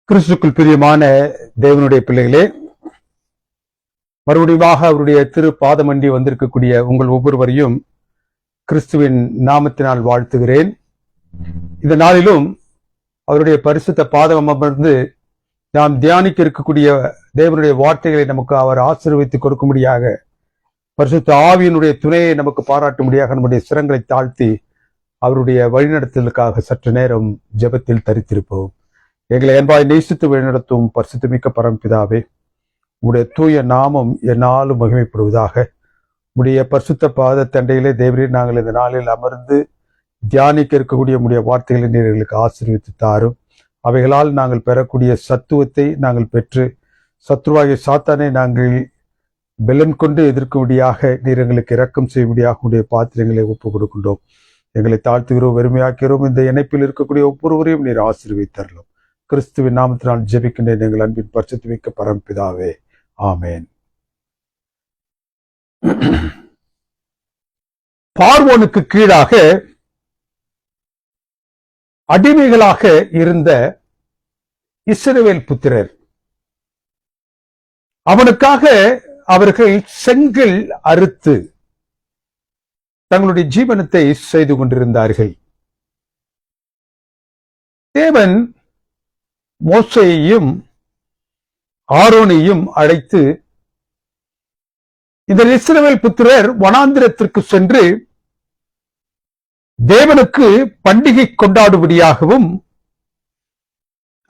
கிறிஸ்துக்குள் பிரியமான தேவனுடைய பிள்ளைகளே, மறுபடியும் அவருடைய திரு பாதமண்டி வந்திருக்கக்கூடிய உங்கள் ஒவ்வொருவரையும் கிறிஸ்துவின் நாமத்தினால் வாழ்த்துகிறேன். இந்த நாளிலும் அவருடைய பரிசுத்த பாதம் அமர்ந்து நாம் தியானிக்க இருக்கக்கூடிய தேவனுடைய வார்த்தைகளை நமக்கு அவர் ஆசீர்வதித்து கொடுக்கும்படியாக, பரிசுத்த ஆவியினுடைய துணையை நமக்கு பாராட்டும்படியாக நம்முடைய சிரங்களை தாழ்த்தி அவருடைய வழிநடத்தலுக்காக சற்று நேரம் ஜெபத்தில் தரித்திருப்போம். எங்களை அன்பாய் நேசித்து வழிநடத்தும் பரிசுத்தமிக்க பரம்பிதாவே, உடைய தூய நாமம் என்னாலும் மகிமைப்படுவதாக. உடைய பரிசுத்த பாத தண்டையிலே தேவரீர் நாங்கள் இந்த நாளில் அமர்ந்து தியானிக்க இருக்கக்கூடிய உடைய வார்த்தைகளை நீர் எங்களுக்கு ஆசீர்வித்து தாரும். அவைகளால் நாங்கள் பெறக்கூடிய சத்துவத்தை நாங்கள் பெற்று சத்ருவாகிய சாத்தானை நாங்கள் பெலன் கொண்டு எதிர்க்கும்படியாக நீர் எங்களுக்கு இரக்கம் செய்யும்படியாக உடைய பாத்திரங்களை ஒப்புக் கொடுக்கின்றோம். எங்களை தாழ்த்துகிறோம், வெறுமையாக்கிறோம். இந்த இணைப்பில் இருக்கக்கூடிய ஒவ்வொருவரையும் நீர் ஆசீர்வதித்தரலாம். கிறிஸ்துவின் நாமத்தினால் ஜெபிக்கின்றேன் எங்கள் அன்பின் பரிசுத்தமிக்க பரம்பிதாவே, ஆமேன். பார்வோனுக்கு கீழாக அடிமைகளாக இருந்த இஸ்ரவேல் புத்திரர், அவனுக்காக அவர்கள் செங்கல் அறுத்து தங்களுடைய ஜீவனத்தை செய்து கொண்டிருந்தார்கள். தேவன் மோசேயையும் ஆரோனையும் அழைத்து, இந்த இஸ்ரவேல் புத்திரர் வனாந்திரத்திற்கு சென்று தேவனுக்கு பண்டிகை கொண்டாடும்படியாகவும்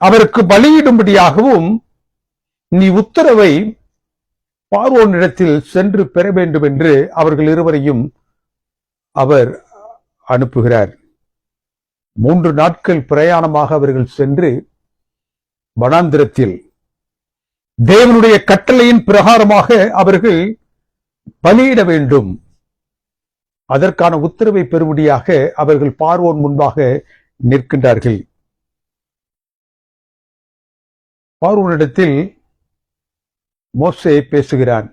அவருக்கு பலியிடும்படியாகவும் நீ உத்தரவை பார்வோனிடத்தில் சென்று பெற வேண்டும் என்று அவர்கள் இருவரையும் அவர் அனுப்புகிறார். 3 நாட்கள் பிரயாணமாக அவர்கள் சென்று வனாந்திரத்தில் தேவனுடைய கட்டளையின் பிரகாரமாக அவர்கள் பலியிட வேண்டும். அதற்கான உத்தரவை பெறும்படியாக அவர்கள் பார்வோன் முன்பாக நிற்கின்றார்கள். பார்வோனிடத்தில் மோசே பேசுகிறான்.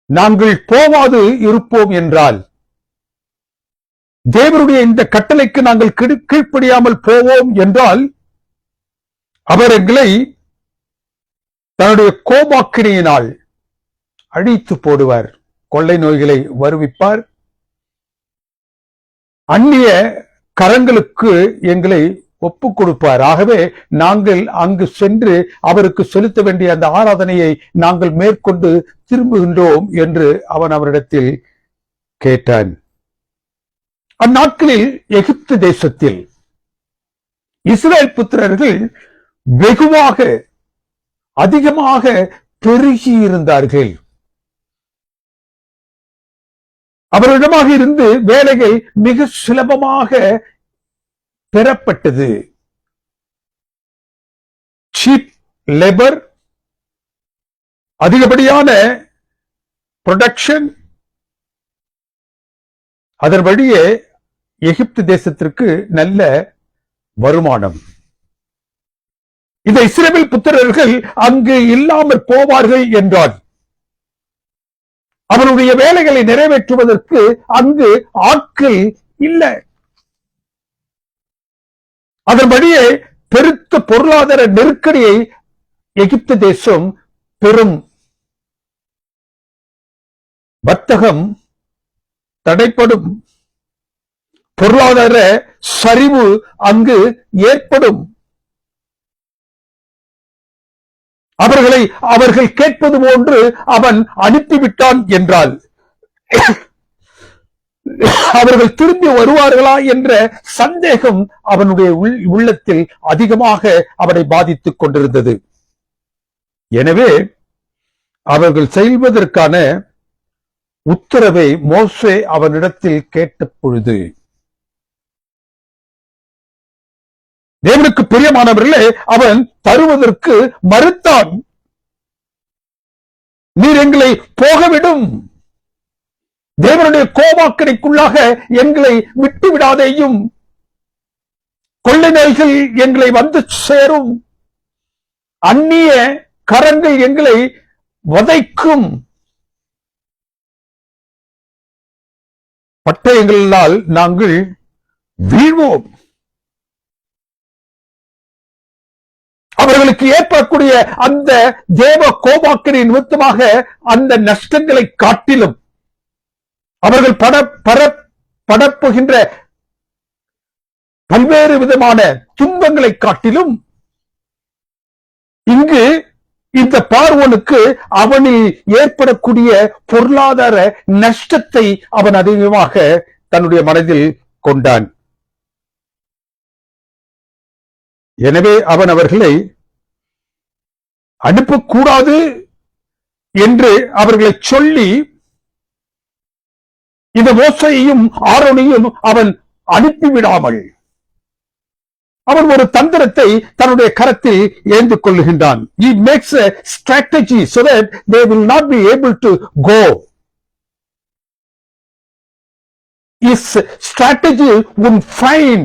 நாங்கள் போவாது இருப்போம் என்றால், தேவனுடைய இந்த கட்டளைக்கு நாங்கள் கீழ்ப்படியாமல் போவோம் என்றால், அவர் எங்களை தன்னுடைய கோபாக்கினையினால் அழித்து போடுவார். கொள்ளை நோய்களை வருவிப்பார். அந்நிய கரங்களுக்கு எங்களை ஒப்புக் கொடுப்பார். ஆகவே நாங்கள் அங்கு சென்று அவருக்கு செலுத்த வேண்டிய அந்த ஆராதனையை நாங்கள் மேற்கொண்டு திரும்புகின்றோம் என்று அவன் அவரிடத்தில் கேட்டான். அந்நாட்களில் எகிப்து தேசத்தில் இஸ்ரவேல் புத்திரர்கள் வெகுவாக அதிகமாக பெருகி இருந்தார்கள். அவரிடமாக இருந்து வேலைகள் மிக சுலபமாக பெறப்பட்டது. சீப் லேபர், அதிகப்படியான ப்ரொடக்ஷன். அதன் வழியே எகிப்து தேசத்திற்கு நல்ல வருமானம். இந்த இஸ்ரவேல் புத்திரர்கள் அங்கு இல்லாமல் போவார்கள் என்றால், அவருடைய வேலைகளை நிறைவேற்றுவதற்கு அங்கு ஆட்கள் இல்லை. அதன்படியே பெருத்த பொருளாதார நெருக்கடியை எகிப்து தேசம் பெறும். வர்த்தகம் தடைப்படும். பொருளாதார சரிவு அங்கு ஏற்படும். அவர்கள் கேட்பது போன்று அவன் அனுப்பிவிட்டான் என்றால், அவர்கள் திரும்பி வருவார்களா என்ற சந்தேகம் அவனுடைய உள்ளத்தில் அதிகமாக அவனை பாதித்துக் கொண்டிருந்தது. எனவே அவர்கள் செய்வதற்கான உத்தரவை மோசே அவனிடத்தில் கேட்ட பொழுது, தேவனுக்கு பிரியமானவர்களே, அவன் தருவதற்கு மறுத்தான். நீர் எங்களை போகவிடும், தேவனுடைய கோபாக்கனைக்குள்ளாக எங்களை விட்டு விடாதேயும், கொள்ளை நோய்கள் எங்களை வந்து சேரும், அந்நிய கரங்கள் எங்களை வதைக்கும், பட்டயங்களால் நாங்கள் வீழ்வோம். அவர்களுக்கு ஏற்படக்கூடிய அந்த தேவ கோபாக்கினை நிமித்தமாக அந்த நஷ்டங்களை காட்டிலும், அவர்கள் படப்புகின்ற பல்வேறு விதமான துன்பங்களை காட்டிலும், இங்கு இந்த பார்வோனுக்கு அவனில் ஏற்படக்கூடிய பொருளாதார நஷ்டத்தை அவன் அதிகமாக தன்னுடைய மனதில் கொண்டான். எனவே அவன் அவர்களை அனுப்பக்கூடாது என்று அவர்களை சொல்லி இந்த மோசேயையும் ஆரோனையும் அவன் அனுப்பிவிடாமல் அவன் ஒரு தந்திரத்தை தன்னுடைய கரத்தில் ஏந்து கொள்ளுகின்றான். He makes a strategy so that they will not be able to go. His strategy would find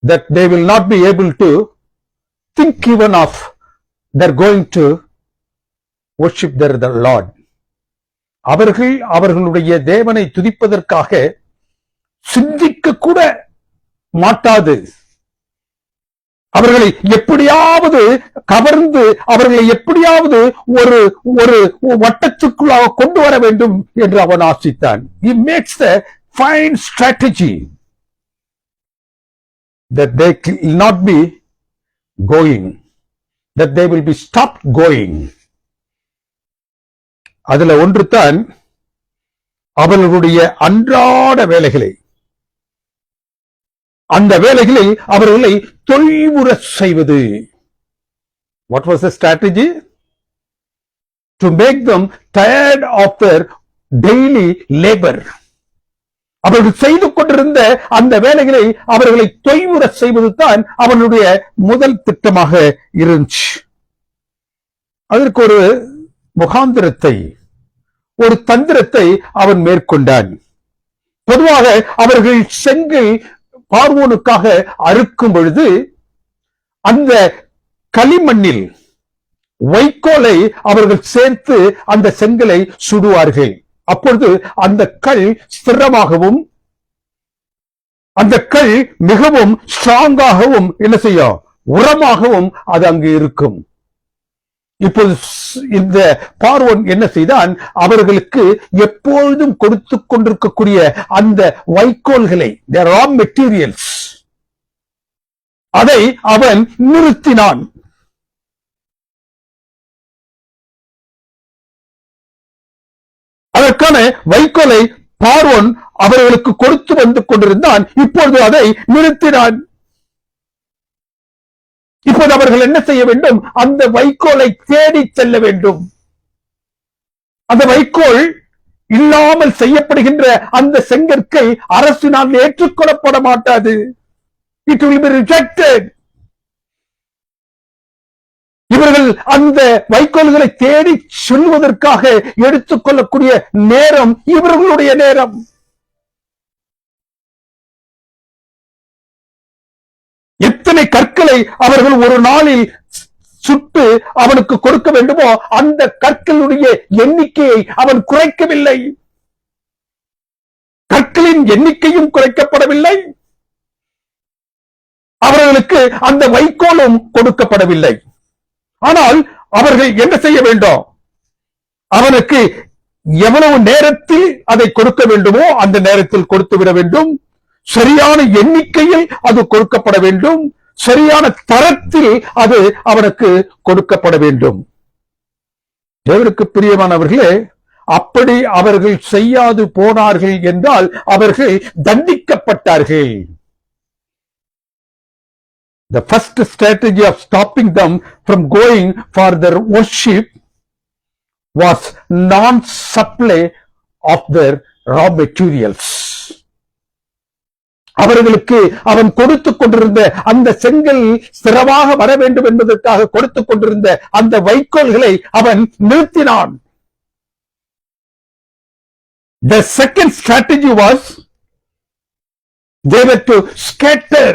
that they will not be able to think even of they're going to worship their Lord. அவர்கள் அவர்களுடைய தேவனை துதிப்பதற்காக சிந்திக்க கூட மாட்டாது. அவர்களை எப்படியாவது கவர்ந்து அவர்களை எப்படியாவது ஒரு ஒரு வட்டத்துக்குள்ளாக கொண்டு வர வேண்டும் என்று அவன் ஆசித்தான். He makes a fine strategy that they will not be going, that they will be stopped going. அதுல ஒன்று தான் அவர்களுடைய அன்றாட வேலைகளை, அந்த வேலைகளில் அவர்களை தொய்வுற செய்வது. What was the strategy? To make them tired of their daily labor. அவர்கள் செய்து கொண்டிருந்த அந்த வேலைகளை அவர்களை தொய்வுற செய்வது தான் அவனுடைய முதல் திட்டமாக இருந்துச்சு. அதற்கு ஒரு முகாந்திரத்தை, ஒரு தந்திரத்தை அவன் மேற்கொண்டான். பொதுவாக அவர்கள் செங்கல் பார்வோனுக்காக அறுக்கும் பொழுது அந்த களிமண்ணில் வைக்கோலை அவர்கள் சேர்த்து அந்த செங்கலை சுடுவார்கள். அப்பொழுது அந்த கல் ஸ்திரமாகவும் அந்த கல் மிகவும் ஸ்ட்ராங்காகவும் என்ன செய்யும், உரமாகவும் அது அங்கு இருக்கும். இப்போது இந்த பார்வோன் என்ன செய்தான், அவர்களுக்கு எப்பொழுதும் கொடுத்து கொண்டிருக்கக்கூடிய அந்த வைக்கோல்களை, ரா மெட்டீரியல்ஸ், அதை அவன் நிறுத்தினான். அதற்கான வைக்கோலை பார்வோன் அவர்களுக்கு கொடுத்து வந்து கொண்டிருந்தான். இப்பொழுது அதை நிறுத்தினான். இப்போது அவர்கள் என்ன செய்ய வேண்டும், அந்த வைக்கோலை தேடி செல்ல வேண்டும். அந்த வைக்கோல் இல்லாமல் செய்யப்படுகின்ற அந்த செங்கற்கை அரசினால் ஏற்றுக்கொள்ளப்பட மாட்டாது. It will be rejected. இவர்கள் அந்த வைக்கோல்களை தேடி செல்வதற்காக எடுத்துக்கொள்ளக்கூடிய நேரம் இவர்களுடைய நேரம். எத்தனை கற்களை அவர்கள் ஒரு நாளில் சுட்டு அவனுக்கு கொடுக்க வேண்டுமோ அந்த கற்களுடைய எண்ணிக்கையை அவன் குறைக்கவில்லை. கற்களின் எண்ணிக்கையும் குறைக்கப்படவில்லை, அவர்களுக்கு அந்த வைக்கோலும் கொடுக்கப்படவில்லை. ஆனால் அவர்கள் என்ன செய்ய வேண்டும், அவனுக்கு எவ்வளவு நேரத்தில் அதை கொடுக்க வேண்டுமோ அந்த நேரத்தில் கொடுத்து விட வேண்டும். சரியான எண்ணிக்கையில் அது கொடுக்கப்பட வேண்டும். சரியான தரத்தில் அது அவனுக்கு கொடுக்கப்பட வேண்டும். தேவனுக்கு பிரியமானவர்களே, அப்படி அவர்கள் செய்யாது போனார்கள் என்றால் அவர்கள் தண்டிக்கப்பட்டார்கள். The first strategy of stopping them from going for their worship was non-supply of their raw materials. அவர்களுக்கு அவன் கொடுத்துக் கொண்டிருந்த அந்த செங்கல் ஸ்திரமாக வர வேண்டும் என்பதற்காக கொடுத்துக் கொண்டிருந்த அந்த வைக்கோல்களை அவன் நிறுத்தினான். The second strategy was they were to scatter.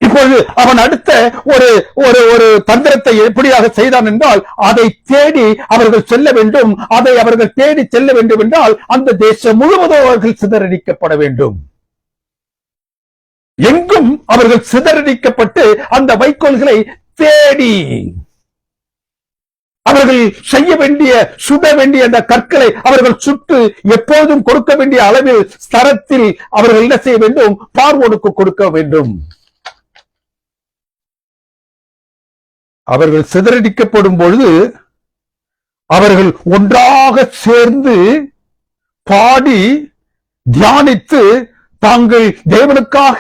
இப்பொழுது அவன் அடுத்த ஒரு ஒரு ஒரு தந்திரத்தை எப்படியாக செய்தான் என்றால், அதை தேடி அவர்கள் செல்ல வேண்டும். அதை அவர்கள் தேடி செல்ல வேண்டும் என்றால் அந்த தேசம் முழுவதும் அவர்கள் சிதறடிக்கப்பட வேண்டும். எங்கும் அவர்கள் சிதறடிக்கப்பட்டு அந்த வைக்கோல்களை தேடி அவர்கள் செய்ய வேண்டிய சுட வேண்டிய அந்த கற்களை அவர்கள் சுட்டு எப்போதும் கொடுக்க வேண்டிய அளவில் ஸ்தரத்தில் அவர்கள் என்ன செய்ய வேண்டும்? பார்வோனுக்கு கொடுக்க வேண்டும். அவர்கள் சிதறடிக்கப்படும் பொழுது அவர்கள் ஒன்றாக சேர்ந்து பாடி தியானித்து தாங்கள் தேவனுக்காக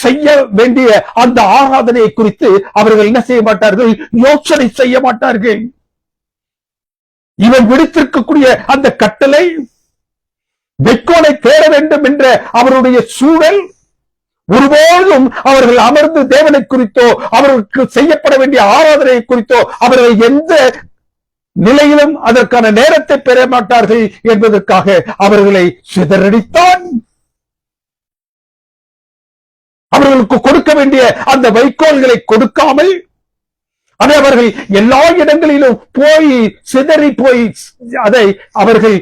செய்ய வேண்டிய அந்த ஆராதனையை குறித்து அவர்கள் என்ன செய்ய மாட்டார்கள்? யோசனை செய்ய மாட்டார்கள். இவன் விடுத்திருக்கக்கூடிய அந்த கட்டளை, வைக்கோலை தேட வேண்டும் என்ற அவருடைய சூழல், ஒருபோதும் அவர்கள் அமர்ந்து தேவனை குறித்தோ அவர்களுக்கு செய்யப்பட வேண்டிய ஆராதனை குறித்தோ அவர்கள் எந்த நிலையிலும் அதற்கான நேரத்தை பெற மாட்டார்கள் என்பதற்காக அவர்களை சிதறடித்தான். அவர்களுக்கு கொடுக்க வேண்டிய அந்த வைக்கோல்களை கொடுக்காமல் அதை அவர்கள் எல்லா இடங்களிலும் போய் சிதறி போய் அதை அவர்கள்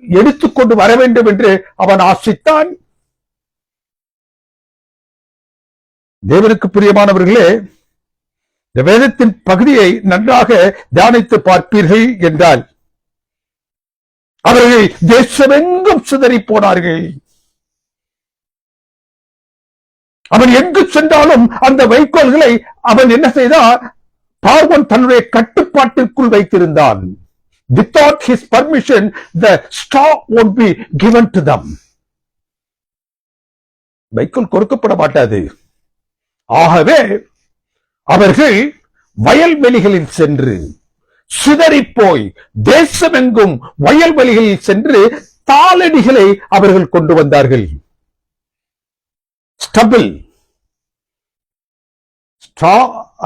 எடுத்துக்கொண்டு வர வேண்டும் என்று அவன் ஆசித்தான். தேவனுக்கு பிரியமானவர்களே, இந்த வேதத்தின் பகுதியை நன்றாக தியானித்து பார்ப்பீர்கள் என்றால் அவர்கள் தேசமெங்கும் சிதறி போனார்கள். அவன் எங்கு சென்றாலும் அந்த வைக்கோல்களை அவன் என்ன செய்தான்? பார்வோன் தன்னுடைய கட்டுப்பாட்டிற்குள் வைத்திருந்தான். Without his permission, the straw won't be given to them. வைக்கோல் கொடுக்கப்பட மாட்டாது. ஆகவே அவர்கள் வயல்வெளிகளில் சென்று சிதறி போய் தேசமெங்கும் வயல்வெளிகளில் சென்று தாளடிகளை அவர்கள் கொண்டு வந்தார்கள். ஸ்டபிள், ஸ்ட்ரா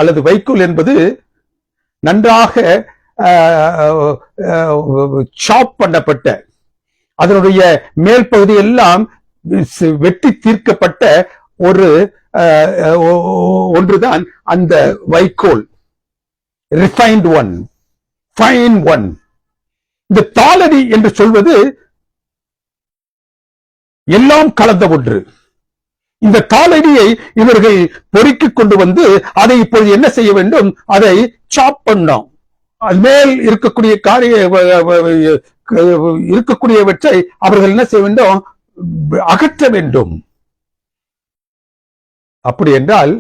அல்லது வைக்கோல் என்பது நன்றாக சாப் பண்ணப்பட்ட, அதனுடைய மேல் பகுதி எல்லாம் வெட்டி தீர்க்கப்பட்ட ஒரு ஒன்றுதான் அந்த வைக்கோல். Refined one, fine one. இந்த தாளடி என்று சொல்வது எல்லாம் கலந்த ஒன்று. இந்த தாளடியை இவர்கள் பொறுக்கிக் கொண்டு வந்து அதை இப்பொழுது என்ன செய்ய வேண்டும்? அதை சாப் பண்ணோம். அது மேல் இருக்கக்கூடிய இருக்கக்கூடியவற்றை அவர்கள் என்ன செய்ய வேண்டும்? அகற்ற வேண்டும். அப்படி என்றால்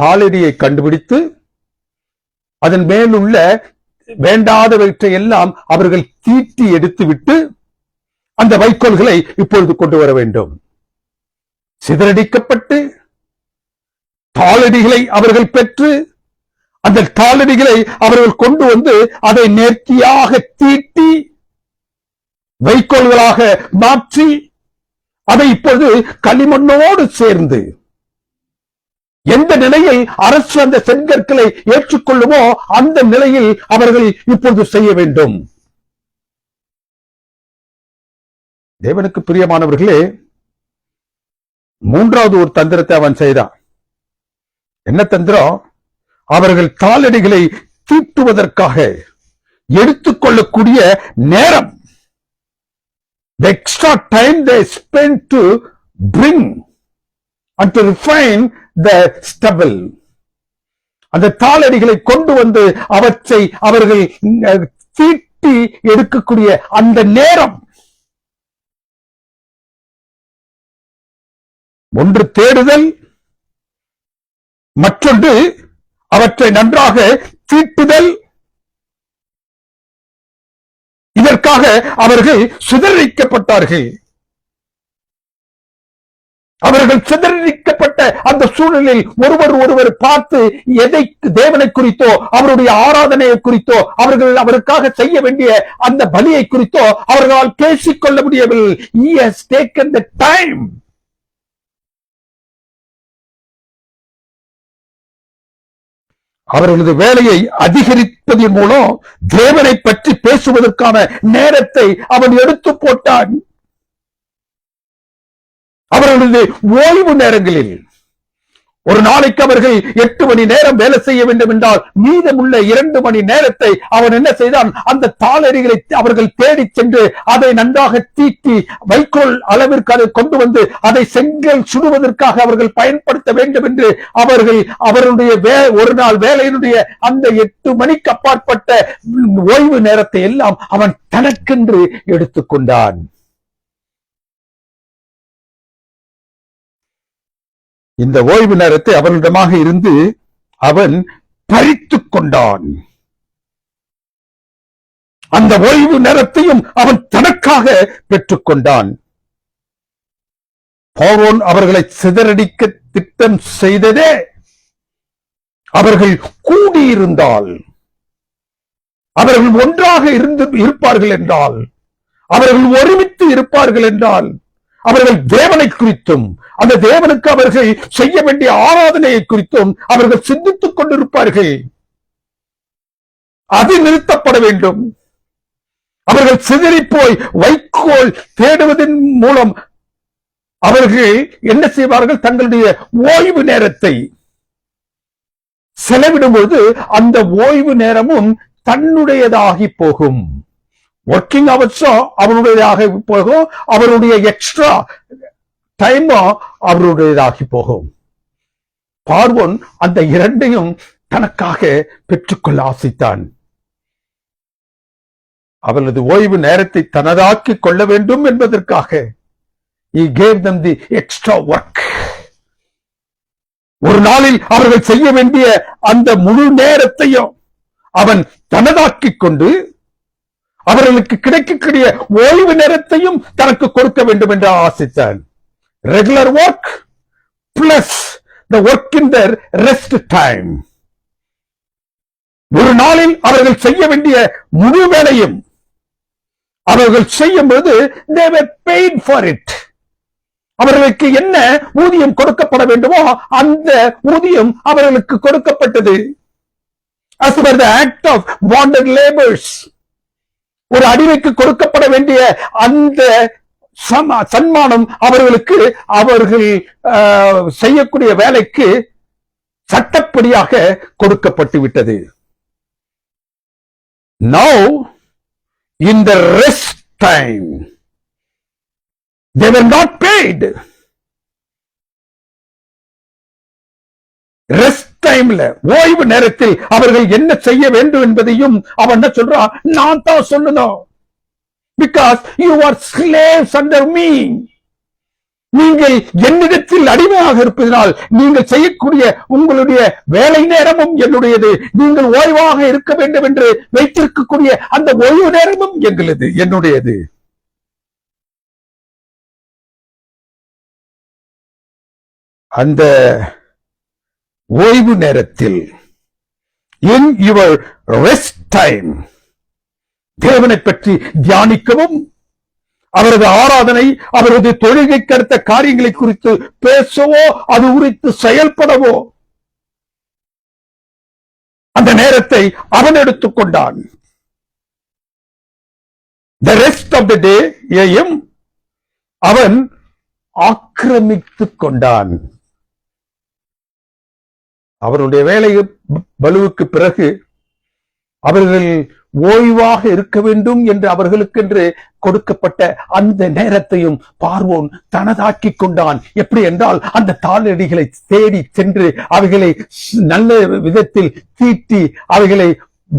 தாளடியை கண்டுபிடித்து அதன் மேலுள்ள வேண்டாதவற்றை எல்லாம் அவர்கள் தீட்டி எடுத்துவிட்டு அந்த வைக்கோல்களை இப்பொழுது கொண்டு வர வேண்டும். சிதறடிக்கப்பட்டு தாளடிகளை அவர்கள் பெற்று அந்த தாளடிகளை அவர்கள் கொண்டு வந்து அதை நேர்த்தியாக தீட்டி வைக்கோல்களாக மாற்றி அதை இப்பொழுது களிமண்ணோடு சேர்ந்து எந்த நிலையில் அரசு அந்த செங்கற்களை ஏற்றுக்கொள்ளுமோ அந்த நிலையில் அவர்கள் இப்பொழுது செய்ய வேண்டும். தேவனுக்கு பிரியமானவர்களே, மூன்றாவது ஒரு தந்திரத்தை அவன் செய்தான். என்ன தந்திரம்? அவர்கள் தாளடிகளை தீட்டுவதற்காக எடுத்துக்கொள்ளக்கூடிய நேரம், the extra time they spent to bring and to refine the stubble, அந்த தாளடிகளை கொண்டு வந்து அவற்றை அவர்கள் தீட்டி எடுக்கக்கூடிய அந்த நேரம், ஒன்று தேடுதல், மற்றொன்று அவற்றை நன்றாக தீட்டுதல். இதற்காக அவர்கள் சிதறடிக்கப்பட்டார்கள். அவர்கள் சிதறடிக்கப்பட்ட அந்த சூழலில் ஒருவர் பார்த்து எதை தேவனை குறித்தோ அவருடைய ஆராதனையை குறித்தோ அவருக்காக செய்ய வேண்டிய அந்த பலியை குறித்தோ அவர்களால் பேசிக்கொள்ள முடியவில்லை. He has taken the time. அவர்களது வேலையை அதிகரிப்பதன் மூலம் தேவனை பற்றி பேசுவதற்கான நேரத்தை அவன் எடுத்து போட்டான். அவர்களது ஓய்வு நேரங்களில் ஒரு நாளைக்கு அவர்கள் 8 மணி நேரம் வேலை செய்ய வேண்டும் என்றால் மீதமுள்ள 2 மணி நேரத்தை அவன் என்ன செய்தான், அந்த தாளடிகளை அவர்கள் தேடி சென்று அதை நன்றாக தீட்டி வைக்கோல் அளவிற்கு அதை கொண்டு வந்து அதை செங்கல் சுடுவதற்காக அவர்கள் பயன்படுத்த வேண்டும் என்று அவருடைய ஒரு நாள் வேலையினுடைய அந்த 8 மணிக்கு அப்பாற்பட்ட ஓய்வு நேரத்தை எல்லாம் அவன் தனக்கென்று எடுத்துக்கொண்டான். இந்த ஓய்வு நேரத்தை அவரிடமாக இருந்து அவன் பறித்துக் கொண்டான். அந்த ஓய்வு நேரத்தையும் அவன் தனக்காக பெற்றுக் கொண்டான். பார்வோன் அவர்களை சிதறடிக்க திட்டம் செய்ததே அவர்கள் கூடியிருந்தால், அவர்கள் ஒன்றாக இருப்பார்கள் என்றால், அவர்கள் ஒருமித்து இருப்பார்கள் என்றால், அவர்கள் தேவனை குறித்தும் அந்த தேவனுக்கு அவர்கள் செய்ய வேண்டிய ஆராதனையை குறித்தும் அவர்கள் சிந்தித்துக் கொண்டிருப்பார்கள். அது நிறுத்தப்பட வேண்டும். அவர்கள் சிதறி போய் வைக்கோல் தேடுவதன் மூலம் அவர்கள் என்ன செய்வார்கள், தங்களுடைய ஓய்வு நேரத்தை செலவிடும்போது அந்த ஓய்வு நேரமும் தன்னுடையதாகி போகும். ஒர்க்கிங் அவர்ஸோ அவருடையதாக போகும், அவருடைய எக்ஸ்ட்ரா டைமோ அவருடையதாகி போகும். பார்வோன் அந்த இரண்டையும் தனக்காக பெற்றுக்கொள்ள ஆசைத்தான். அவரது ஓய்வு நேரத்தை தனதாக்கி கொள்ள வேண்டும் என்பதற்காக he gave them the extra work. ஒரு நாளில் அவர்கள் செய்ய வேண்டிய அந்த முழு நேரத்தையும் அவன் தனதாக்கிக் கொண்டு அவர்களுக்கு கிடைக்கக்கூடிய ஓய்வு நேரத்தையும் தனக்கு கொடுக்க வேண்டும் என்று ஆசைத்தான். Regular work plus the work in their rest time. ஒரு நாளில் அவர்கள் செய்ய வேண்டிய முழு வேலையும் அவர்கள் செய்யும்போது they were paid for it. அவர்களுக்கு என்ன ஊதியம் கொடுக்கப்பட வேண்டுமோ அந்த ஊதியம் அவர்களுக்கு கொடுக்கப்பட்டது. as per the act of bonded labors. ஒரு அடிமைக்கு கொடுக்கப்பட வேண்டிய அந்த சன்மானம் அவர்களுக்கு அவர்கள் செய்யக்கூடிய வேலைக்கு சட்டப்படியாக கொடுக்கப்பட்டு விட்டது. Now in the rest time they were not paid. Rest டைம்ல ஓய்வு நேரத்தில் அவர்கள் என்ன செய்ய வேண்டும் என்பதையும் அவன் என்ன சொல்றான், நான் தான் சொல்லணும். Because you are slaves under me. நீங்கள் என்னிடத்தில் அடிமையாக இருப்பதனால் நீங்கள் செய்யக்கூடிய உங்களுடைய வேலை நேரமும் என்னுடையது. நீங்கள் ஓய்வாக இருக்க வேண்டும் என்று வைத்திருக்கக்கூடிய அந்த ஓய்வு நேரமும் என்னுடையது. அந்த ஓய்வு நேரத்தில் in your rest time தேவனை பற்றி தியானிக்கவும், அவரது ஆராதனை, அவரது தொழுகை கருத்த காரியங்களை குறித்து பேசவோ, அது குறித்து செயல்படவோ அந்த நேரத்தை அவன் எடுத்துக்கொண்டான். The rest of the day யையும் அவன் ஆக்கிரமித்துக் கொண்டான். அவருடைய வேலை பலுவுக்கு பிறகு அவர்கள் ஓய்வாக இருக்க வேண்டும் என்று அவர்களுக்கென்று கொடுக்கப்பட்ட அந்த நேரத்தையும் பார்வோன் தனதாக்கிக் கொண்டான். எப்படி என்றால், அந்த தாளடிகளை தேடி சென்று அவைகளை நல்ல விதத்தில் தீட்டி அவைகளை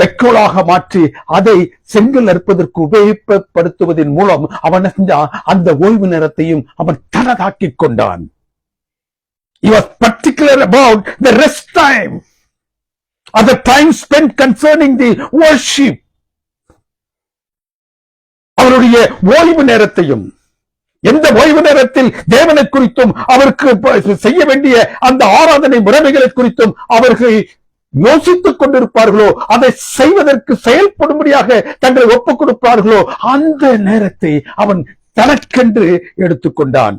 வைக்கோலாக மாற்றி அதை செங்கல் அறுப்பதற்கு உபயோகப்படுத்துவதன் மூலம் அவன் அந்த ஓய்வு நேரத்தையும் அவன் தனதாக்கிக் கொண்டான். He was particular about the rest time, or the time spent concerning the worship. அவருடைய ஓய்வு நேரத்தையும், எந்த ஓய்வு நேரத்தில் தேவனை குறித்தும் அவருக்கு செய்ய வேண்டிய அந்த ஆராதனை முறைமைகளை குறித்தும் அவர்கள் யோசித்துக் கொண்டிருப்பார்களோ, அதை செய்வதற்கு செயல்படும்படியாக தங்களை ஒப்புக் கொடுப்பார்களோ, அந்த நேரத்தை அவன் தனக்கென்று எடுத்துக்கொண்டான்.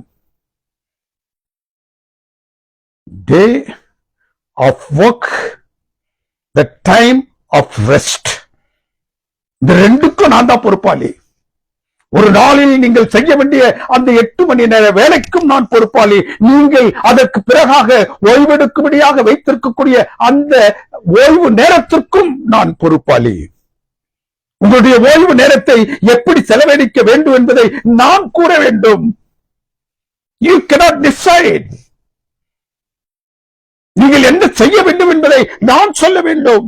Day of work, the time of rest. இந்த ரெண்டுக்கும் நான் தான் பொறுப்பாளி. ஒரு நாளில் நீங்கள் செய்ய வேண்டிய அந்த 8 மணி நேர வேலைக்கும் நான் பொறுப்பாளி. நீங்கள் அதற்கு பிறகாக ஓய்வெடுக்கும்படியாக வைத்திருக்கக்கூடிய அந்த ஓய்வு நேரத்திற்கும் நான் பொறுப்பாளி. உங்களுடைய ஓய்வு நேரத்தை எப்படி செலவழிக்க வேண்டும் என்பதை நான் கூற வேண்டும். You cannot decide. நீங்கள் என்ன செய்ய வேண்டும் என்பதை நான் சொல்ல வேண்டும்.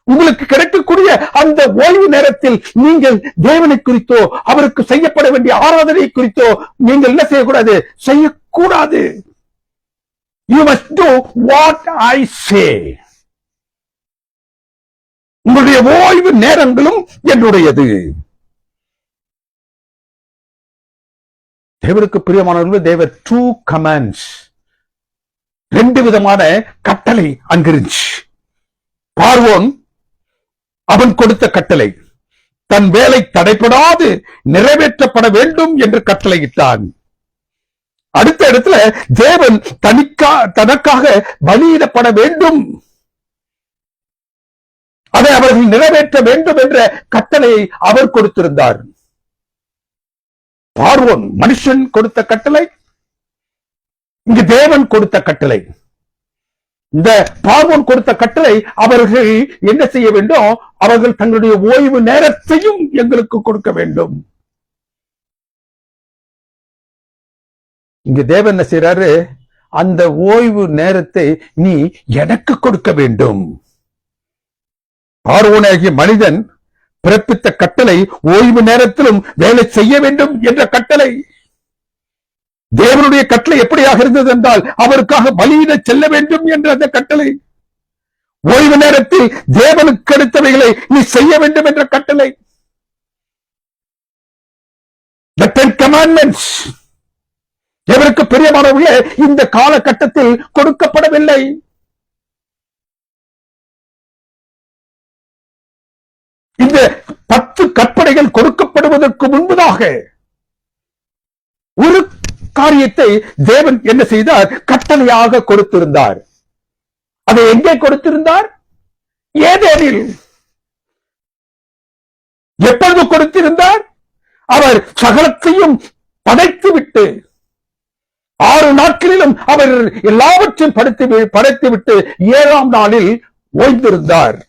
உங்களுக்கு கிடைக்கக்கூடிய அந்த ஓய்வு நேரத்தில் நீங்கள் தேவனை குறித்தோ அவருக்கு செய்யப்பட வேண்டிய ஆராதனை குறித்தோ நீங்கள் என்ன செய்யக்கூடாது? செய்யக்கூடாது. You must do what I say. உங்களுடைய ஓய்வு நேரங்களும் என்னுடையது. தேவனுக்கு பிரியமானவர்கள், தேவ 2 commands, 2 விதமான கட்டளை அங்கிருந்துச்சு. பார்வோன் அவன் கொடுத்த கட்டளை தன் வேலை தடைப்படாது நிறைவேற்றப்பட வேண்டும் என்று கட்டளையிட்டான். அடுத்த இடத்துல தேவன் தனக்காக பலியிடப்பட வேண்டும், அதை அவர்கள் நிறைவேற்ற வேண்டும் என்ற கட்டளையை அவர் கொடுத்திருந்தார். பார்வோன் மனுஷன் கொடுத்த கட்டளை, இங்கு தேவன் கொடுத்த கட்டளை. இந்த பார்வோன் கொடுத்த கட்டளை அவர்கள் என்ன செய்ய வேண்டும்? அவர்கள் தங்களுடைய ஓய்வு நேரத்தையும் எங்களுக்கு கொடுக்க வேண்டும். இங்க தேவன் என்ன செய்யறாரு? அந்த ஓய்வு நேரத்தை நீ எனக்கு கொடுக்க வேண்டும். பார்வோனாகிய மனிதன் பிறப்பித்த கட்டளை ஓய்வு நேரத்திலும் வேலை செய்ய வேண்டும் என்ற கட்டளை. தேவனுடைய கட்டளை எப்படியாக இருந்தது என்றால் அவருக்காக பலியிட செல்ல வேண்டும் என்ற அந்த கட்டளை. ஓய்வு நேரத்தில் தேவனுக்கு அடுத்தவைகளை நீ செய்ய வேண்டும் என்ற கட்டளை. The 10 commandments தேவனுக்கு பிரியமானவர்களே இந்த காலகட்டத்தில் கொடுக்கப்படவில்லை. இந்த 10 கற்பனைகள் கொடுக்கப்படுவதற்கு முன்பதாக ஒரு காரியத்தை தேவன் என்ன செய்தார்? கட்டளையாக கொடுத்திருந்தார். அதை எங்கே கொடுத்திருந்தார்? ஏதேனில். எப்பொழுது கொடுத்திருந்தார்? அவர் சகலத்தையும் படைத்துவிட்டு 6 நாட்களிலும் அவர் எல்லாவற்றையும் படைத்துவிட்டு 7ஆம் நாளில் ஓய்ந்திருந்தார்.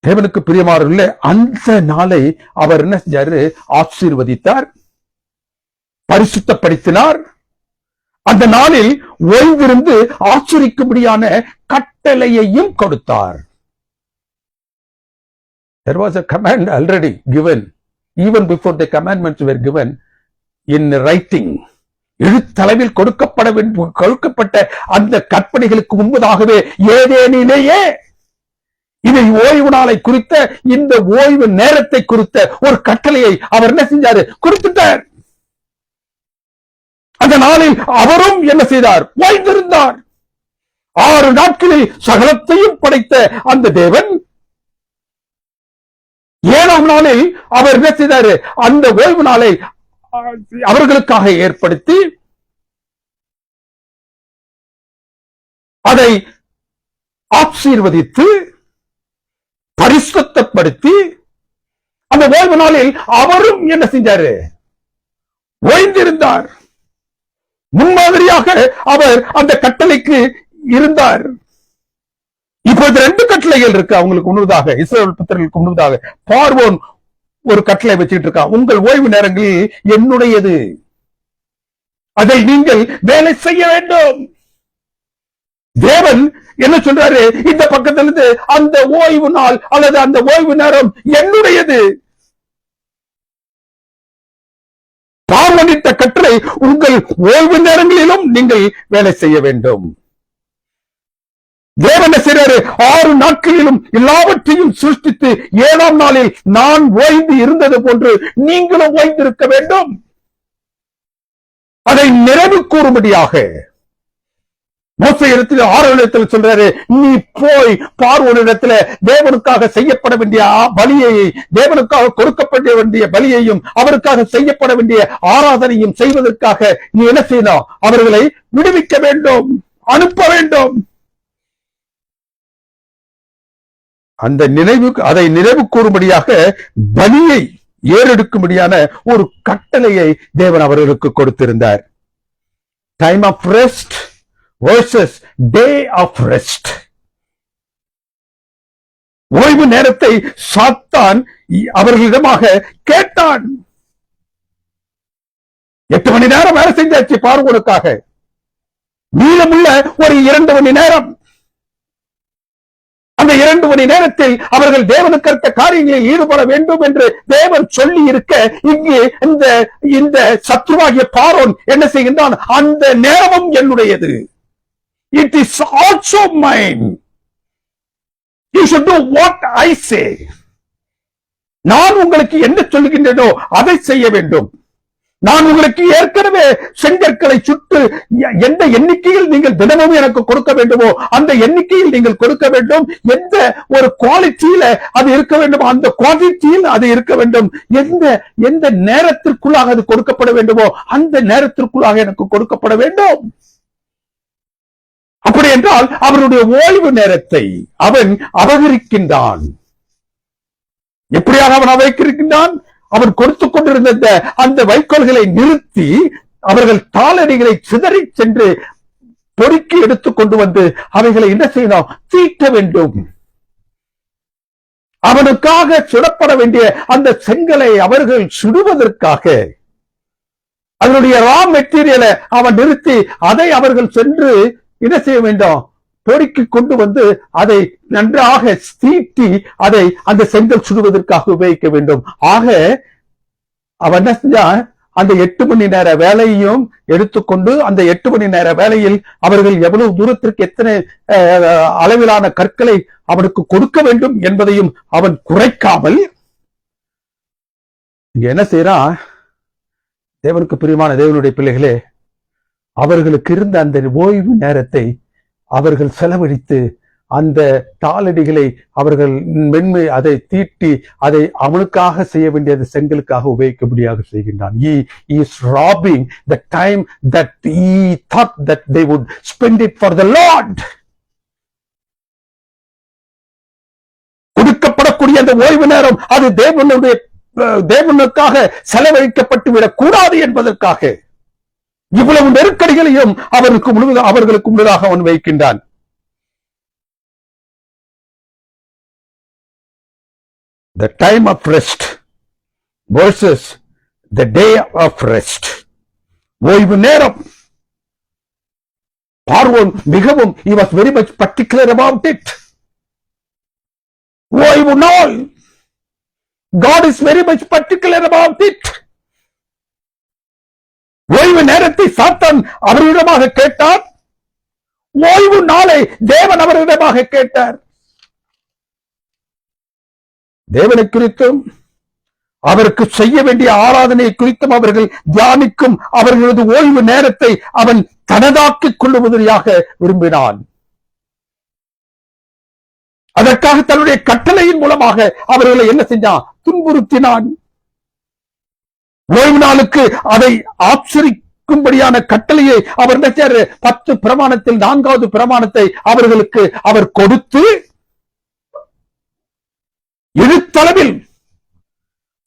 தேவனுக்கு பிரியமானவர்களே, அந்த நாளை அவர் என்ன செஞ்சாரு? ஆசீர்வதித்தார், பரிசுத்தப்படுத்தினார். அந்த நாளில் ஓய்விருந்து ஆச்சரிக்கும்படியான கட்டளையையும் கொடுத்தார். There was a command already given even before the commandments were given in writing. எழுத்தளவில் கொடுக்கப்பட்ட அந்த கற்பனைகளுக்கு முன்பதாகவே ஏதேனிலேயே இதை ஓய்வு நாளை குறித்த இந்த ஓய்வு நேரத்தை குறித்த ஒரு கட்டளையை அவர் என்ன செஞ்சாரு? கொடுத்துட்டார். அந்த நாளில் அவரும் என்ன செய்தார்? ஓய்ந்திருந்தார். 6 நாட்களில் சகலத்தையும் படைத்த அந்த தேவன் 7ஆம் நாளில் அவர் என்ன செய்தாரு? அந்த ஓய்வு நாளை அவர்களுக்காக ஏற்படுத்தி அதை ஆசீர்வதித்து பரிசுத்தப்படுத்தி அந்த ஓய்வு நாளில் அவரும் என்ன செஞ்சாரு? ஓய்ந்திருந்தார். முன்மாதிரியாக அவர் அந்த கட்டளைக்கு இருந்தார். இப்போது 2 கட்டளைகள் இருக்கு அவங்களுக்கு முன்னதாக, இஸ்ரவேல் புத்திரர்களுக்கு முன்னதாக. பார்வோன் ஒரு கட்டளை வச்சுட்டு இருக்கான், உங்கள் ஓய்வு நேரங்களில் என்னுடையது, அதை நீங்கள் வேலை செய்ய வேண்டும். தேவன் என்ன சொல்றாரு? இந்த பக்கத்திலிருந்து அந்த ஓய்வு நாள் அல்லது அந்த ஓய்வு நேரம் என்னுடையது. பார்வனிட்ட கட்டளை, உங்கள் ஓய்வு நேரங்களிலும் நீங்கள் வேலை செய்ய வேண்டும். தேவன் செய்றாரு, 6 நாட்களிலும் எல்லாவற்றையும் சிருஷ்டித்து 7ஆம் நாளில் நான் ஓய்ந்து இருந்தது போன்று நீங்களும் ஓய்ந்திருக்க வேண்டும். அதை நிறைவு கூறும்படியாக மோசே இடத்துல 6 இடத்துல சொல்றாரு, நீ போய் பார்வோனிடத்துல தேவனுக்காக செய்யப்பட வேண்டிய பலியை, தேவனுக்காக கொடுக்கப்பட வேண்டிய பலியையும் அவருக்காக செய்யப்பட வேண்டிய ஆராதனையும் செய்வதற்காக நீ என்ன செய்யணும்? அவர்களை விடுவிக்க வேண்டும், அனுப்ப வேண்டும். அந்த அதை நினைவு கூறும்படியாக பலியை ஏறெடுக்கும்படியான ஒரு கட்டளையை தேவன் அவர்களுக்கு கொடுத்திருந்தார். Time of rest versus day of rest. ஓய்வு நேரத்தை சாத்தான் அவர்களிடமாக கேட்டான். 8 மணி நேரம் வேலை செஞ்சாச்சு பார்வோனுக்காக, மீதமுள்ள ஒரு 2 மணி நேரம், அந்த 2 மணி நேரத்தில் அவர்கள் தேவனுக்கு அடுத்த காரியங்களில் ஈடுபட வேண்டும் என்று தேவன் சொல்லி இருக்க, இங்கே இந்த சத்ருவாகிய பார்வோன் என்ன செய்கின்றான்? அந்த நேரமும் என்னுடையது. It is also mine. You should do what I say. நான் உங்களுக்கு என்ன சொல்லுகின்றனோ அதை செய்ய வேண்டும். நான் உங்களுக்கு ஏற்கனவே செங்கற்களை சுட்டு எந்த எண்ணிக்கையில் நீங்கள் தினமும் எனக்கு கொடுக்க வேண்டுமோ அந்த எண்ணிக்கையில் நீங்கள் கொடுக்க வேண்டும். எந்த ஒரு குவாலிட்டியில அது இருக்க வேண்டும் அந்த குவாலிட்டியில் அது இருக்க வேண்டும். எந்த நேரத்திற்குள்ளாக அது கொடுக்கப்பட வேண்டுமோ அந்த நேரத்திற்குள்ளாக எனக்கு கொடுக்கப்பட வேண்டும். அப்படி என்றால் அவருடைய ஓய்வு நேரத்தை அவன் அபகரிக்கின்றான். எப்படியாக அவன் அபகரிக்கின்றான்? அவன் கொடுத்துக் கொண்டிருந்த அந்த வைக்கோல்களை நிறுத்தி அவர்கள் தாளடிகளை சிதறி சென்று பொறுக்கி எடுத்துக் கொண்டு வந்து அவைகளை என்ன செய்யணும்? தீட்ட வேண்டும். அவனுக்காக சுடப்பட வேண்டிய அந்த செங்கலை அவர்கள் சுடுவதற்காக அதனுடைய ரா மெட்டீரியலை அவன் நிறுத்தி அதை அவர்கள் சென்று என்ன செய்ய வேண்டும்? பொறுக்கி கொண்டு வந்து அதை நன்றாக தீட்டி அதை அந்த செங்கல் சுடுவதற்காக உபயோகிக்க வேண்டும். ஆக அவன் என்ன செஞ்சான்? அந்த 8 மணி நேர வேலையையும் எடுத்துக்கொண்டு அந்த 8 மணி நேர வேலையில் அவர்கள் எவ்வளவு தூரத்திற்கு எத்தனை அளவிலான கற்களை அவனுக்கு கொடுக்க வேண்டும் என்பதையும் அவன் குறைக்காமல் இங்க என்ன செய்யறான்? தேவனுக்கு பிரியமான தேவனுடைய பிள்ளைகளே, அவர்களுக்கு இருந்த அந்த ஓய்வு நேரத்தை அவர்கள் செலவழித்து அந்த தாளடிகளை அவர்கள் மென்மை அதை தீட்டி அதை அவனுக்காக செய்ய வேண்டியது செங்கலுக்காக உபயோகிக்கும்படியாக செய்கின்றான். He is robbing the time that he thought that they would spend it for the Lord. கொடுக்கப்படக்கூடிய அந்த ஓய்வு நேரம் அது தேவனுக்காக செலவழிக்கப்பட்டு விடக் கூடாது என்பதற்காக இவ்வளவு நெருக்கடிகளையும் அவர்களுக்கு முன்னதாக அவன் வைக்கின்றான். The time of rest versus the day of rest. ஓய்வு நேரம். பார்வோன் மிகவும் he was very much particular about it. ஓய்வு நாள். God is very much particular about it. ஓய்வு நேரத்தை சாத்தான் அவரிடமாக கேட்டார். ஓய்வு நாளை தேவன் அவரிடமாக கேட்டார். தேவனை குறித்தும் அவருக்கு செய்ய வேண்டிய ஆராதனை குறித்தும் அவர்கள் தியானிக்கும் அவர்களது ஓய்வு நேரத்தை அவன் தனதாக்கிக் கொள்ளுவதாக விரும்பினான். அதற்காக தன்னுடைய கட்டளையின் மூலமாக அவர்களை என்ன செஞ்சான்? துன்புறுத்தினான். ஓய்வு நாளுக்கு அதை ஆச்சரிக்கும்படியான கட்டளையை அவர் என்ன செய்றாரு? 10 பிரமாணத்தில் 4வது பிரமாணத்தை அவர்களுக்கு அவர் கொடுத்து எழுத்தளவில்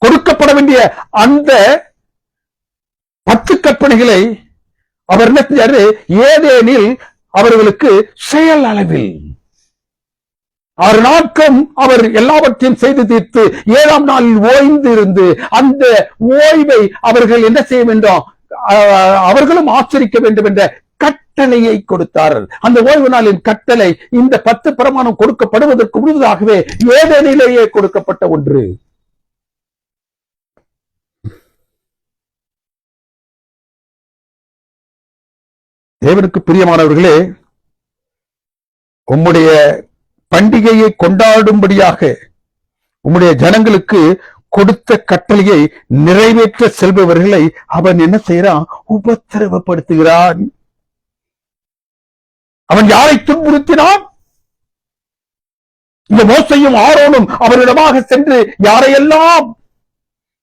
கொடுக்கப்பட வேண்டிய அந்த 10 கற்பனைகளை அவர் என்ன செஞ்சாரு? ஏதேனில் அவர்களுக்கு செயல் அளவில் 6 நாட்கள் அவர் எல்லாவற்றையும் செய்து தீர்த்து 7ஆம் நாளில் ஓய்ந்து இருந்து அந்த ஓய்வை அவர்கள் என்ன செய்ய வேண்டும்? அவர்களும் ஆச்சரிக்க வேண்டும் என்ற கட்டளையை கொடுத்தார். அந்த ஓய்வு நாளின் கட்டளை இந்த 10 பிரமாணம் கொடுக்கப்படுவதற்கு முன்னதாகவே ஏதேனிலேயே கொடுக்கப்பட்ட ஒன்று. தேவனுக்கு பிரியமானவர்களே, உம்முடைய பண்டிகையை கொண்டாடும்படியாக உம்முடைய ஜனங்களுக்கு கொடுத்த கட்டளையை நிறைவேற்ற செல்பவர்களை அவன் என்ன செய்யறான்? உபத்திரவப்படுத்துகிறான். அவன் யாரை துன்புறுத்தினான்? இந்த மோசையும் ஆரோனும் அவரிடமாக சென்று யாரையெல்லாம்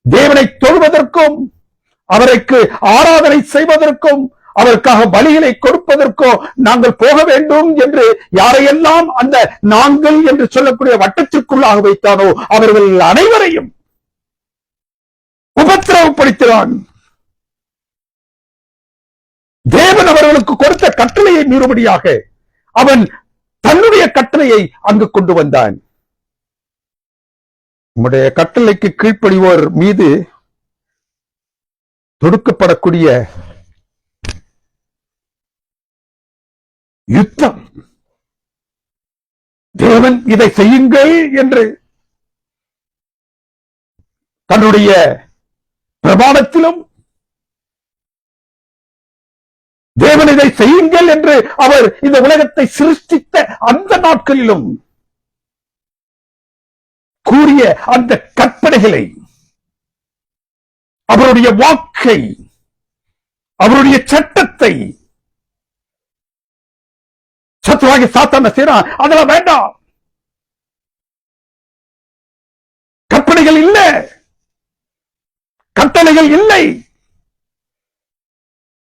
தேவனை தொழுவதற்கும் அவருக்கு ஆராதனை செய்வதற்கும் அவருக்காக பலிகளை கொடுப்பதற்கோ நாங்கள் போக வேண்டும் என்று யாரையெல்லாம் அந்த நாங்கள் என்று சொல்லக்கூடிய வட்டத்திற்குள்ளாக வைத்தானோ அவர்கள் அனைவரையும் உபத்திரவப்படுத்தினான். தேவன் அவர்களுக்கு கொடுத்த கட்டளையை மீறுபடியாக அவன் தன்னுடைய கட்டளையை அங்கு கொண்டு வந்தான். நம்முடைய கட்டளைக்கு கீழ்ப்படிவோர் மீது தொடுக்கப்படக்கூடிய யுத்தம். தேவன் இதை செய்யுங்கள் என்று தன்னுடைய பிரமாணத்திலும் தேவன் இதை செய்யுங்கள் என்று அவர் இந்த உலகத்தை சிருஷ்டித்த அந்த நாட்களிலும் கூறிய அந்த கற்பனைகளை, அவருடைய வாக்கை, அவருடைய சட்டத்தை சத்துருவாகி சாத்தான் செய்றான். அதெல்லாம் வேண்டாம், கற்பனைகள் இல்லை, கட்டளைகள் இல்லை.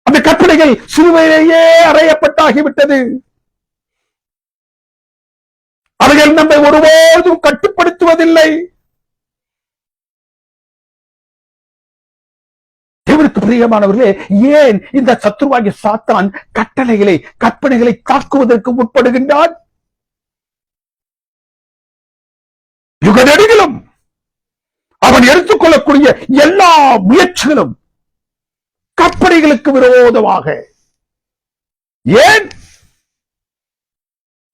அந்த கட்டளைகள் சிலுவையிலேயே அறையப்பட்டாகிவிட்டது. அவைகள் நம்மை ஒருபோதும் கட்டுப்படுத்துவதில்லை. தேவனுக்கு பிரியமானவர்களே, ஏன் இந்த சத்துருவாகிய சாத்தான் கட்டளைகளை, கற்பனைகளை தாக்குவதற்கு முற்படுகின்றான்? யுக நெடுகிலும் அவன் எடுத்துக்கொள்ளக்கூடிய எல்லா முயற்சிகளும் கற்பனைகளுக்கு விரோதமாக. ஏன்?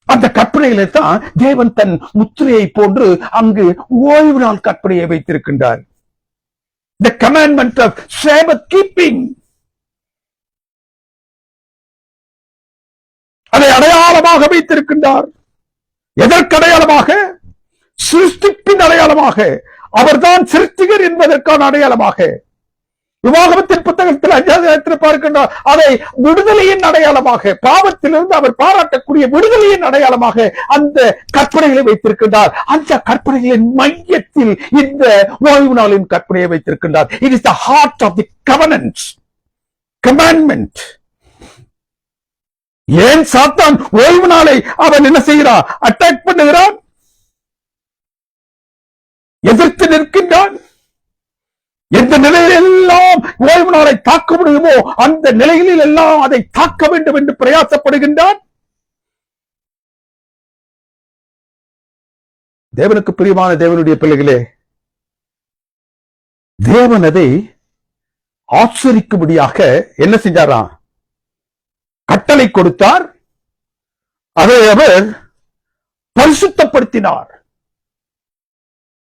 அந்த கற்பனைகளை தான் தேவன் தன் முத்திரையை போன்று அங்கு ஓய்வு நாள் கற்பனையை வைத்திருக்கின்றார். The commandment of Sabbath keeping. அதை அடையாளமாக வைத்திருக்கின்றார். எதற்கு அடையாளமாக? சிருஷ்டிப்பின் அடையாளமாக. அவர்தான் சிருஷ்டிகர் என்பதற்கான அடையாளமாக. உபாகமத்தின் புத்தகத்தில் 5 பார்க்கின்றார். அதை விடுதலையின் அடையாளமாக, பாவத்திலிருந்து அவர் பாராட்டக்கூடிய விடுதலையின் அடையாளமாக அந்த கற்பனைகளை வைத்திருக்கின்றார். அந்த கற்பனைகளின் மையத்தில் இந்த ஓய்வு நாளின் கற்பனையை வைத்திருக்கின்றார். It is the heart of the covenant, commandment. ஏன் சாத்தான் ஓய்வு நாளை அவன் என்ன செய்கிறான்? அட்டாக் பண்ணுகிறான், எதிர்த்து நிற்கின்றான். எந்த நிலையில் எல்லாம் ஓய்வு நாளை தாக்க முடியுமோ அந்த நிலைகளில் எல்லாம் அதை தாக்க வேண்டும் என்று பிரயாசப்படுகின்றான். தேவனுக்கு பிரியமான தேவனுடைய பிள்ளைகளே, தேவன் அதை ஆச்சரிக்கும்படியாக என்ன செஞ்சாராம்? கட்டளை கொடுத்தார். அதை அவர் பரிசுத்தப்படுத்தினார்.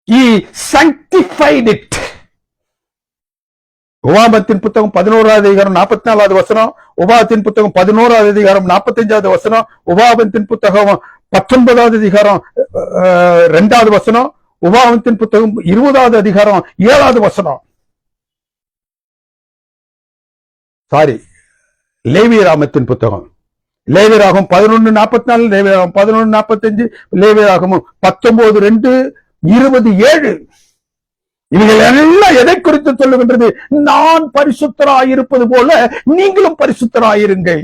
He sanctified it. உபாகமத்தின் புத்தகம் 11வது அதிகாரம் 44வது வசனம், உபாகத்தின் புத்தகம் 11வது அதிகாரம் 45வது வசனம், உபாகமத்தின் புத்தகம் 19வது அதிகாரம் 2வது வசனம், உபாகமத்தின் புத்தகம் 20வது அதிகாரம் 7வது வசனம். சாரி, லேவியராகமத்தின் புத்தகம், லேவியராகமம் 11:44, லேவியராகமம் 11:45, லேவியராகமம் 19:2-27. இவைகள் எல்லாம் எதை குறித்து சொல்லுகின்றது? நான் பரிசுத்தராயிருப்பது போல நீங்களும் பரிசுத்தராயிருங்கள்.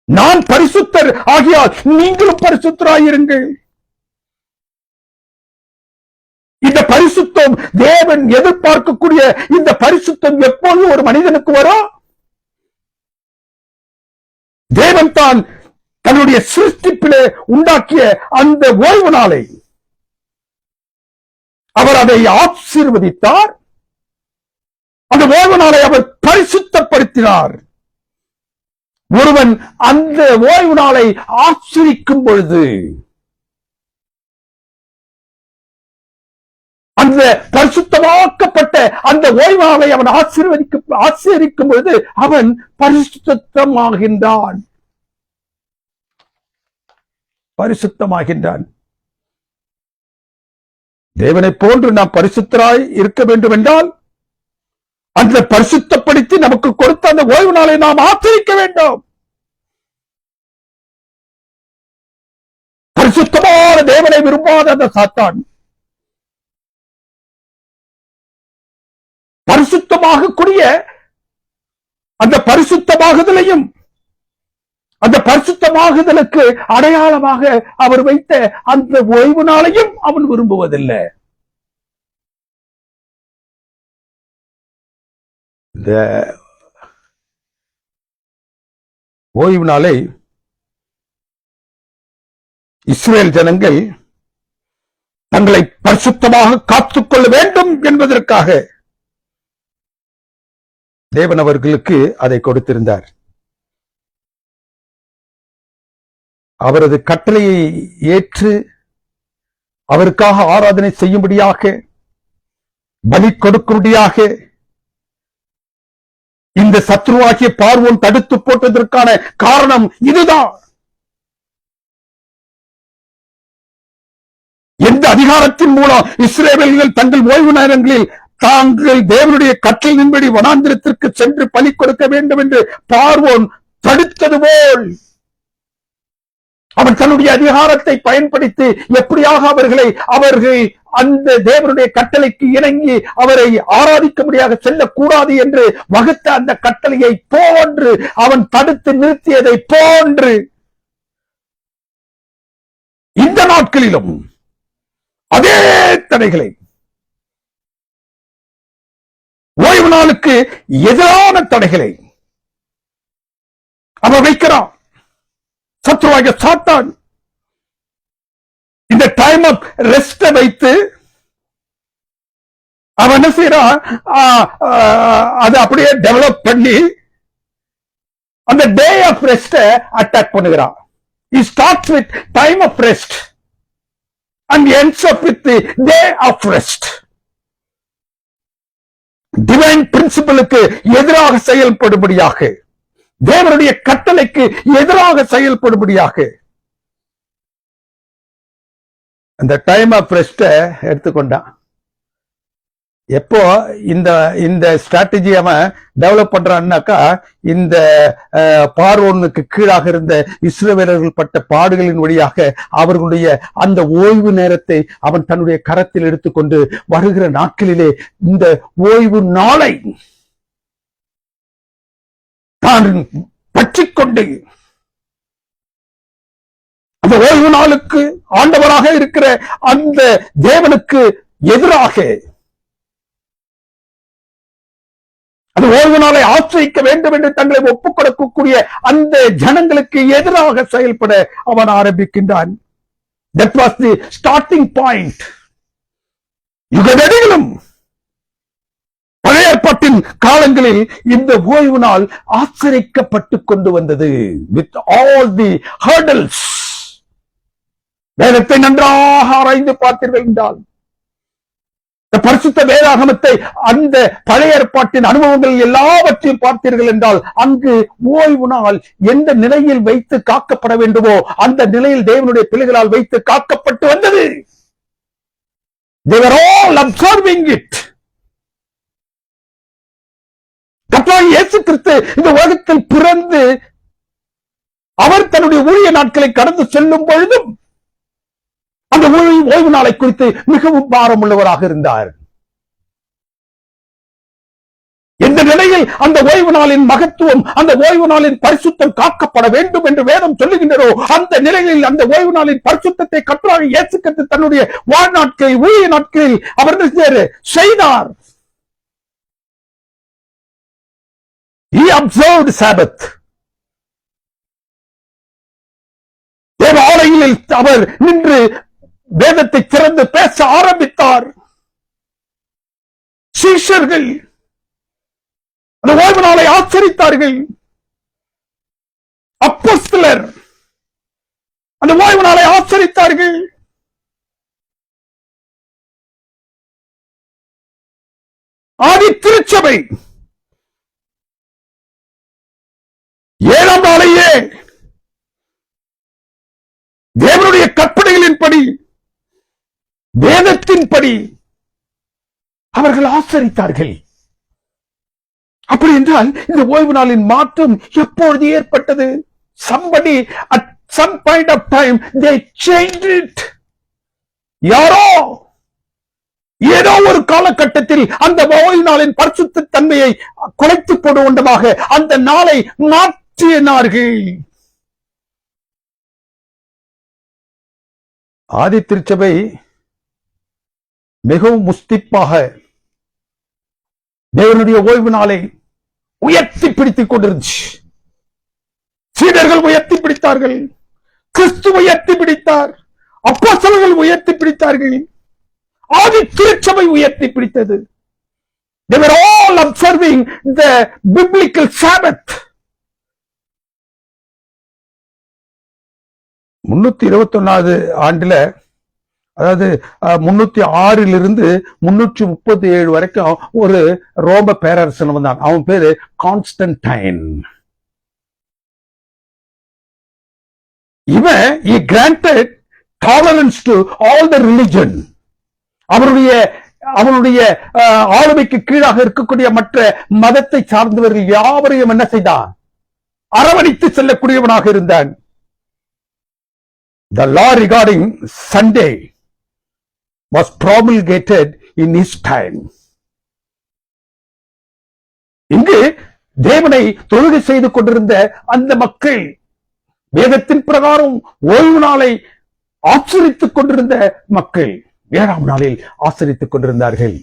நான் பரிசுத்தர் ஆகியால் நீங்களும் பரிசுத்தராயிருங்கள். இந்த பரிசுத்தம் தேவன் எதிர்பார்க்கக்கூடிய இந்த பரிசுத்தம் எப்போது ஒரு மனிதனுக்கு வரும்? தேவன் தான் தன்னுடைய சிருஷ்டிப்பிலே உண்டாக்கிய அந்த ஓய்வு நாளை அவர் அதை ஆசீர்வதித்தார். அந்த ஓய்வு நாளை அவர் பரிசுத்தப்படுத்தினார். ஒருவன் அந்த ஓய்வு நாளை ஆச்சரிக்கும் பொழுது, அந்த பரிசுத்தமாக்கப்பட்ட அந்த ஓய்வு நாளை அவன் ஆசீர்வதிக்கும் பொழுது அவன் பரிசுத்தமாகின்றான். பரிசுத்தமாகின்றான். தேவனை போன்று நாம் பரிசுத்தராய் இருக்க வேண்டும் என்றால் அந்த பரிசுத்தப்படுத்தி நமக்கு கொடுத்த அந்த ஓய்வு நாளை நாம் ஆச்சரிக்க வேண்டும். பரிசுத்தமான தேவனை விரும்பாத அந்த சாத்தான் பரிசுத்தமாக கூடிய அந்த பரிசுத்தமாகுதலையும் அந்த பரிசுத்தமாகுதலுக்கு அடையாளமாக அவர் வைத்த அந்த ஓய்வு நாளையும் அவன் விரும்புவதில்லை. இந்த ஓய்வு நாளை இஸ்ரேல் ஜனங்கள் தங்களை பரிசுத்தமாக காத்துக்கொள்ள வேண்டும் என்பதற்காக தேவன் அவர்களுக்கு அதை கொடுத்திருந்தார். அவரது கட்டளையை ஏற்று அவருக்காக ஆராதனை செய்யும்படியாக, பலி கொடுக்கும்படியாக இந்த சத்ருவாகிய பார்வோன் தடுத்து போட்டதற்கான காரணம் இதுதான். எந்த அதிகாரத்தின் மூலம் இஸ்ரவேலர்கள் தங்கள் ஓய்வு நேரங்களில் தாங்கள் தேவனுடைய கட்டளையின்படி வனாந்திரத்திற்கு சென்று பலி கொடுக்க வேண்டும் என்று பார்வோன் தடுத்தது போல் அவன் தன்னுடைய அதிகாரத்தை பயன்படுத்தி எப்படியாக அவர்கள் அந்த தேவனுடைய கட்டளைக்கு இணங்கி அவரை ஆராதிக்கும்படியாக செல்லக்கூடாது என்று வகுத்த அந்த கட்டளையை போன்று அவன் தடுத்து நிறுத்தியதை போன்று இந்த நாட்களிலும் அதே தடைகளை, ஓய்வு நாளுக்கு எதிரான தடைகளை அவன் வைக்கிறான். சத்ருவாகிய சாத்தான் இந்த டைம் ஆஃப் ரெஸ்ட் வைத்து அவன் என்ன செய்யறான், அதை அப்படியே டெவலப் பண்ணி அந்த டே ஆஃப் ரெஸ்ட் அட்டாக் பண்ணுகிறான். He starts with time of rest and ends up with the day of rest. Divine பிரின்சிபலுக்கு எதிராக செயல்படும்படியாக, தேவனுடைய கட்டளைக்கு எதிராக செயல்படும்படியாக அந்த டைம் ஆஃப் ரெஸ்ட எடுத்துக்கொண்டான். எப்போ இந்த ஸ்ட்ராட்டஜி அவன் டெவலப் பண்றான்னாக்கா, இந்த பார்வோனுக்கு கீழாக இருந்த இஸ்ரவேலர்கள் பட்ட பாடுகளின் வழியாக அவர்களுடைய அந்த ஓய்வு நேரத்தை அவன் தன்னுடைய கரத்தில் எடுத்துக்கொண்டு வருகிற நாட்களிலே இந்த ஓய்வு நாளை தான் பற்றிக்கொண்டு அந்த ஓய்வு நாளுக்கு ஆண்டவராக இருக்கிற அந்த தேவனுக்கு எதிராக, அந்த ஓய்வு நாளை ஆசிரிக்க வேண்டும் என்று தங்களை ஒப்புக் கொடுக்கக்கூடிய அந்த ஜனங்களுக்கு எதிராக செயல்பட அவன் ஆரம்பிக்கின்றான். That was the starting point. யுகநெடுகிலும் பழைய ஏற்பாட்டின் காலங்களில் இந்த ஓய்வு நாள் ஆச்சரிக்கப்பட்டுக் கொண்டு வந்தது. With all the hurdles. வேதத்தை நன்றாக ஆராய்ந்து பார்த்தீர்கள் என்றால், பரிசுத்த வேதாகமத்தை அந்த பழைய ஏற்பாட்டின் அனுபவங்கள் எல்லாவற்றையும் பார்த்தீர்கள் என்றால், அங்கு ஓய்வு நாள் எந்த நிலையில் வைத்து காக்கப்பட வேண்டுமோ அந்த நிலையில் தேவனுடைய பிள்ளைகளால் வைத்து காக்கப்பட்டு வந்தது. They were all observing it. கர்த்தராகிய இயேசு கிறிஸ்து இந்த உலகத்தில் பிறந்து அவர் தன்னுடைய ஊழிய நாட்களை கடந்து செல்லும் பொழுதும் அந்த ஓய்வு நாளை குறித்து மிகவும் பாரம் உள்ளவராக இருந்தார். எந்த நிலையில் அந்த ஓய்வு நாளின் மகத்துவம், அந்த ஓய்வு நாளின் பரிசுத்தம் காக்கப்பட வேண்டும் என்று வேதம் சொல்லுகின்றனோ, அந்த நிலையில் அந்த ஓய்வு நாளின் பரிசுத்தத்தை கர்த்தராகிய இயேசு கிறிஸ்து தன்னுடைய வாழ்நாட்களில், ஊழிய நாட்களில் அவர் செய்தார். He observed Sabbath. தேவ ஆலயத்தில் அவர் நின்று வேதத்தை திறந்து பேச ஆரம்பித்தார். சீஷர்கள் அந்த ஓய்வு நாளை ஆச்சரித்தார்கள். அப்போஸ்தலர் அந்த ஓய்வு நாளை ஆச்சரித்தார்கள். ஆதி திருச்சபை 7ஆம் நாளையே தேவனுடைய கற்பனைகளின்படி, வேதத்தின்படி அவர்கள் ஆச்சரித்தார்கள். அப்படி என்றால் இந்த ஓய்வு நாளின் மாற்றம் எப்பொழுது ஏற்பட்டது? Somebody at some point of time they changed it. யாரோ ஏதோ ஒரு காலகட்டத்தில் அந்த ஓய்வு நாளின் பரிசுத்த தன்மையை குலைத்து போடுவதாக அந்த நாளை மாற்றினார்கள். ஆதி திருச்சபை மிகவும் முஸ்திப்பாக தேவனுடைய ஓய்வு நாளை உயர்த்தி பிடித்துக் கொண்டிருந்துச்சு. சீடர்கள் உயர்த்தி பிடித்தார்கள், கிறிஸ்து உயர்த்தி பிடித்தார், அப்போஸ்தலர்கள் உயர்த்தி பிடித்தார்கள், ஆதி திருச்சபை உயர்த்தி பிடித்தது. They were all observing the biblical Sabbath. 321வது ஆண்டுல, அதாவது 306 337 வரைக்கும் ஒரு ரோம பேரரசன் வந்தான். அவன் பேரு கான்ஸ்டன்டைன். இவன் he granted tolerance to all the religion. அவனுடைய ஆளுமைக்கு கீழாக இருக்கக்கூடிய மற்ற மதத்தை சார்ந்தவர்கள் யாவரையும் என்ன செய்தான்? அரவணைத்து செல்லக்கூடியவனாக இருந்தான். The law regarding Sunday was promulgated in his time. இங்கு தேவனை தொழுகை செய்து கொண்டிருந்த அந்த மக்கள் வேதத்தின் பிரகாரம் ஓய்வு நாளை ஆச்சரித்துக் கொண்டிருந்த மக்கள் 7ஆம் நாளில் ஆச்சரித்துக் கொண்டிருந்தார்கள்.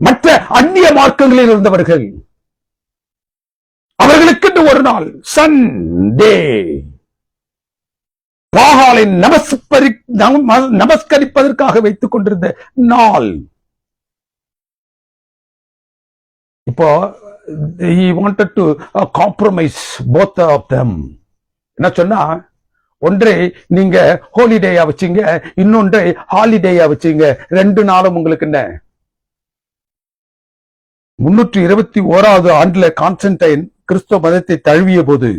மற்ற அந்நிய மார்க்கங்களில் இருந்தவர்கள் அவர்களுக்கு ஒரு நாள் சண்டே, பாகாலை நமஸ்கரிப்பதற்காக வைத்துக் கொண்டிருந்த நாள். இப்போ he wanted to compromise both of them. என்ன சொன்னா, ஒன்றை நீங்க ஹோலிடேயா வச்சீங்க, இன்னொன்றை ஹாலிடேயா வச்சீங்க. 2 நாளும் உங்களுக்கு என்ன? 321வது ஆண்டுல கான்ஸ்டன்டைன் கிறிஸ்தவ மதத்தை தழுவிய போது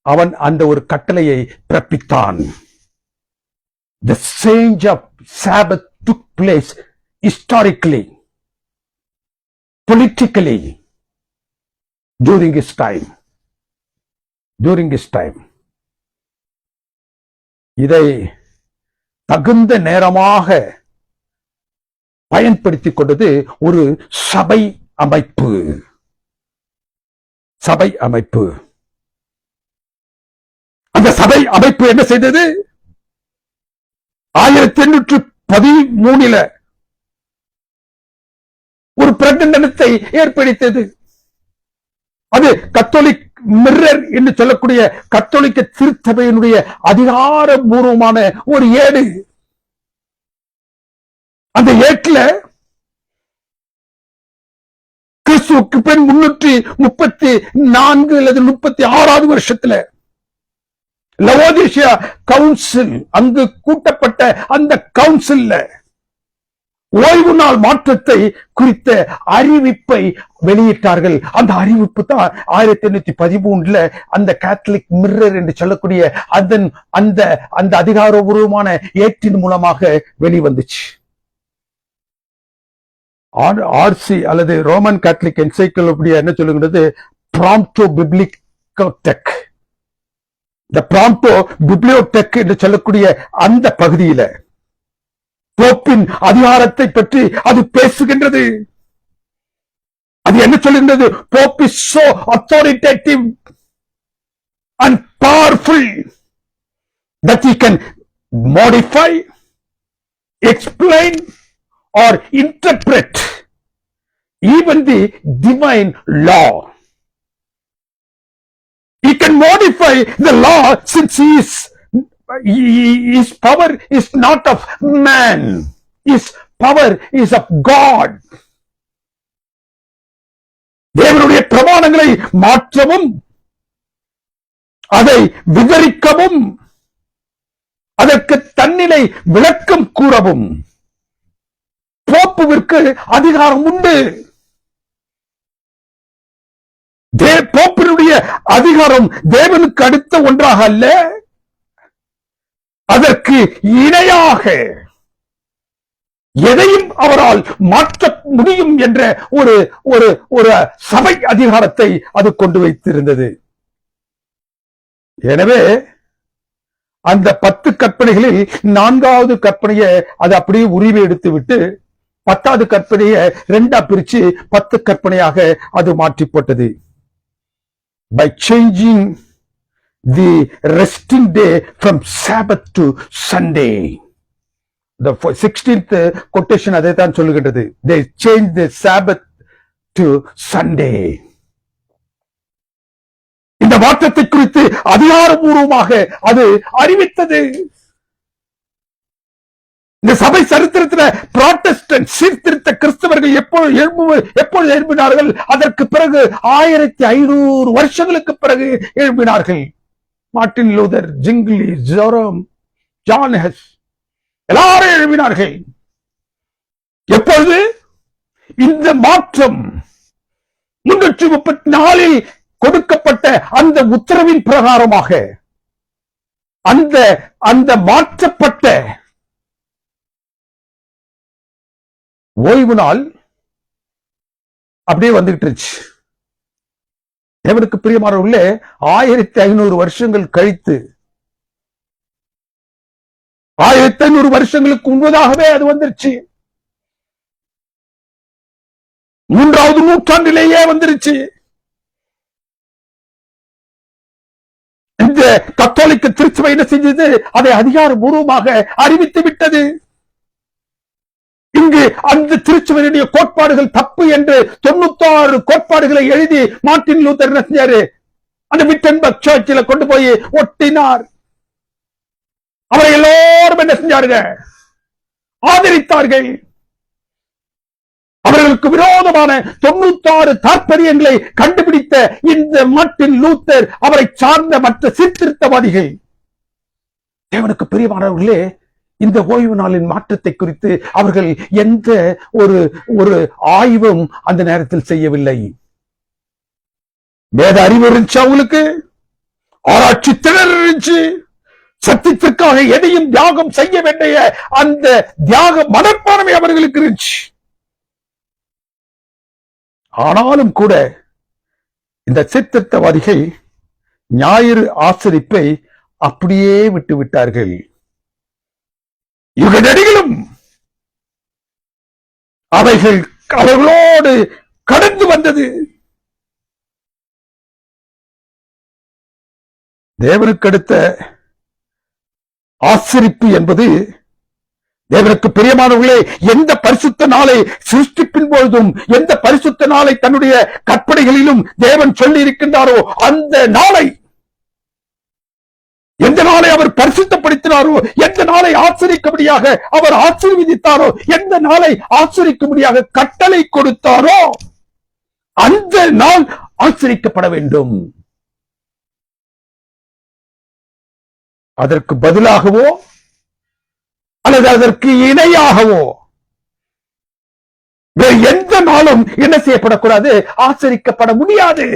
அவன் அந்த ஒரு கட்டளையை பிறப்பித்தான். The change of Sabbath took place historically, politically during his time. இதை தகுந்த நேரமாக பயன்படுத்திக் கொண்டது ஒரு சபை அமைப்பு. அந்த சபை அமைப்பு என்ன செய்தது? 1813 ஒரு பிரகடனத்தை ஏற்படுத்தியது. அது கத்தோலிக் மிரர் என்று சொல்லக்கூடிய கத்தோலிக்க திருச்சபையினுடைய அதிகாரபூர்வமான ஒரு ஏடு. அந்த ஏட்டுல கிறிஸ்துவுக்கு பின் 334 அல்லது 36வது வருஷத்துல லவோதிஷியா கவுன்சில், அங்கு கூட்டப்பட்ட அந்த கவுன்சில்ல ஓய்வு நாள் மாற்றத்தை குறித்த அறிவிப்பை வெளியிட்டார்கள். அந்த அறிவிப்பு தான் 1813 அந்த கேத்தலிக் மிரர் என்று சொல்லக்கூடிய அந்த அதிகாரபூர்வமான ஏற்றின் மூலமாக வெளிவந்துச்சு. ஆர்சி அல்லது ரோமன் கேத்தலிக் என்சைக்ளோபீடியா என்ன சொல்லுகிறது? பிராம்டோ பிப்ளியோடெக். இந்த பிராம்டோ பிப்ளியோடெக் என்று சொல்லக்கூடிய அந்த பகுதியில போப்பின் அதிகாரத்தை பற்றி அது பேசுகின்றது. அது என்ன சொல்கின்றது? Pope is so authoritative and powerful that he can modify, explain or interpret even the divine law. He can modify the law since his power is not of man. His power is of God. தேவனுடைய பிரமாணங்களை மாற்றவும், அதை விவரிக்கவும், அதற்கு தன்னிலை விளக்கம் கூறவும் போப்புவிற்கு அதிகாரம் உண்டு. போப்பினுடைய அதிகாரம் தேவனுக்கு அடுத்த ஒன்றாக அல்ல, அதற்கு இணையாக எதையும் அவரால் மாற்ற முடியும் என்ற ஒரு சபை அதிகாரத்தை அது கொண்டு வைத்திருந்தது. எனவே அந்த 10 கற்பனைகளில் 4வது கற்பனையை அது அப்படியே உரிமை எடுத்து விட்டு 10வது கற்பனையை 2ஆ பிரிச்சு 10 கற்பனையாக அது மாற்றி போட்டது. By changing the resting day from Sabbath to Sunday. The 16th quotation அதை தான் சொல்லுகின்றது. They changed the Sabbath to Sunday. இந்த மாற்றத்தை குறித்து அதிகாரபூர்வமாக அது அறிவித்தது. இந்த சபை சரித்திரத்தில் புராட்டஸ்டன்ட் சீர்திருத்த கிறிஸ்தவர்கள் எப்பொழுது எழுப்பினார்கள்? அதற்கு பிறகு 1500 வருஷங்களுக்கு பிறகு எழுப்பினார்கள். Martin Luther, Zwingli, Jerome, John Hus எல்லாரும் எழுப்பினார்கள். எப்பொழுது இந்த மாற்றம் 334 கொடுக்கப்பட்ட அந்த உத்தரவின் பிரகாரமாக அந்த மாற்றப்பட்ட ஓய்வு நாள் அப்படியே வந்துகிட்டு இருந்துச்சு. தேவனுக்கு பிரியமானவர்களே, 1500 வருஷங்கள் கழித்து 1500 வருஷங்களுக்கு முன்பதாகவே அது வந்துருச்சு. 3வது நூற்றாண்டிலேயே வந்துருச்சு. இந்த கத்தோலிக்க திருச்சபை என்ன செஞ்சது? அதை அதிகாரபூர்வமாக அறிவித்து விட்டது. இங்கு அந்த திருச்சபையுடைய கோட்பாடுகள் தப்பு என்று 96 கோட்பாடுகளை எழுதி மார்ட்டின் லூதர் என்ன செஞ்சாரு? அந்த விட்டன்பர்க் சர்ச்சில் கொண்டு போய் ஒட்டினார். அவரை எல்லோரும் என்ன செஞ்சார்கள்? ஆதரித்தார்கள். அவர்களுக்கு விரோதமான 96 தாற்பயங்களை கண்டுபிடித்த இந்த மார்ட்டின் லூதர், அவரை சார்ந்த மற்ற சீர்திருத்தவாதிகள், தேவனுக்கு பிரியமானவர்களே, இந்த ஓய்வு நாளின் மாற்றத்தை குறித்து அவர்கள் எந்த ஒரு ஆய்வும் அந்த நேரத்தில் செய்யவில்லை. வேத அறிவு இருந்துச்சு, அவங்களுக்கு ஆராய்ச்சி திறன் இருந்துச்சு. சத்தியத்திற்காக எதையும் தியாகம் செய்ய வேண்டிய அந்த தியாக மனப்பான்மை அவர்களுக்கு இருந்துச்சு. ஆனாலும் கூட இந்த சீர்திருத்தவாதிகள் ஞாயிறு ஆசரிப்பை அப்படியே விட்டு விட்டார்கள். யுக நெடுகிலும் அவர்களோடு கடந்து வந்தது. தேவனுக்கு அடுத்த ஆசரிப்பு என்பது, தேவனுக்கு பிரியமானவர்களே, எந்த பரிசுத்த நாளை சிருஷ்டிப்பின் பொழுதும் எந்த பரிசுத்த நாளை தன்னுடைய கற்பனைகளிலும் தேவன் சொல்லி இருக்கின்றாரோ அந்த நாளை, எந்த நாளை அவர் பரிசுத்தப்படுத்தினாரோ, எந்த நாளை ஆச்சரிக்கும்படியாக அவர் ஆசீர்வதித்தாரோ, எந்த நாளை ஆச்சரிக்கும்படியாக கட்டளை கொடுத்தாரோ அந்த நாள் ஆச்சரிக்கப்பட வேண்டும். அதற்கு பதிலாகவோ அல்லது அதற்கு இணையாகவோ வேறு எந்த நாளும் என்ன செய்யப்படக்கூடாது? ஆச்சரிக்கப்பட முடியாது.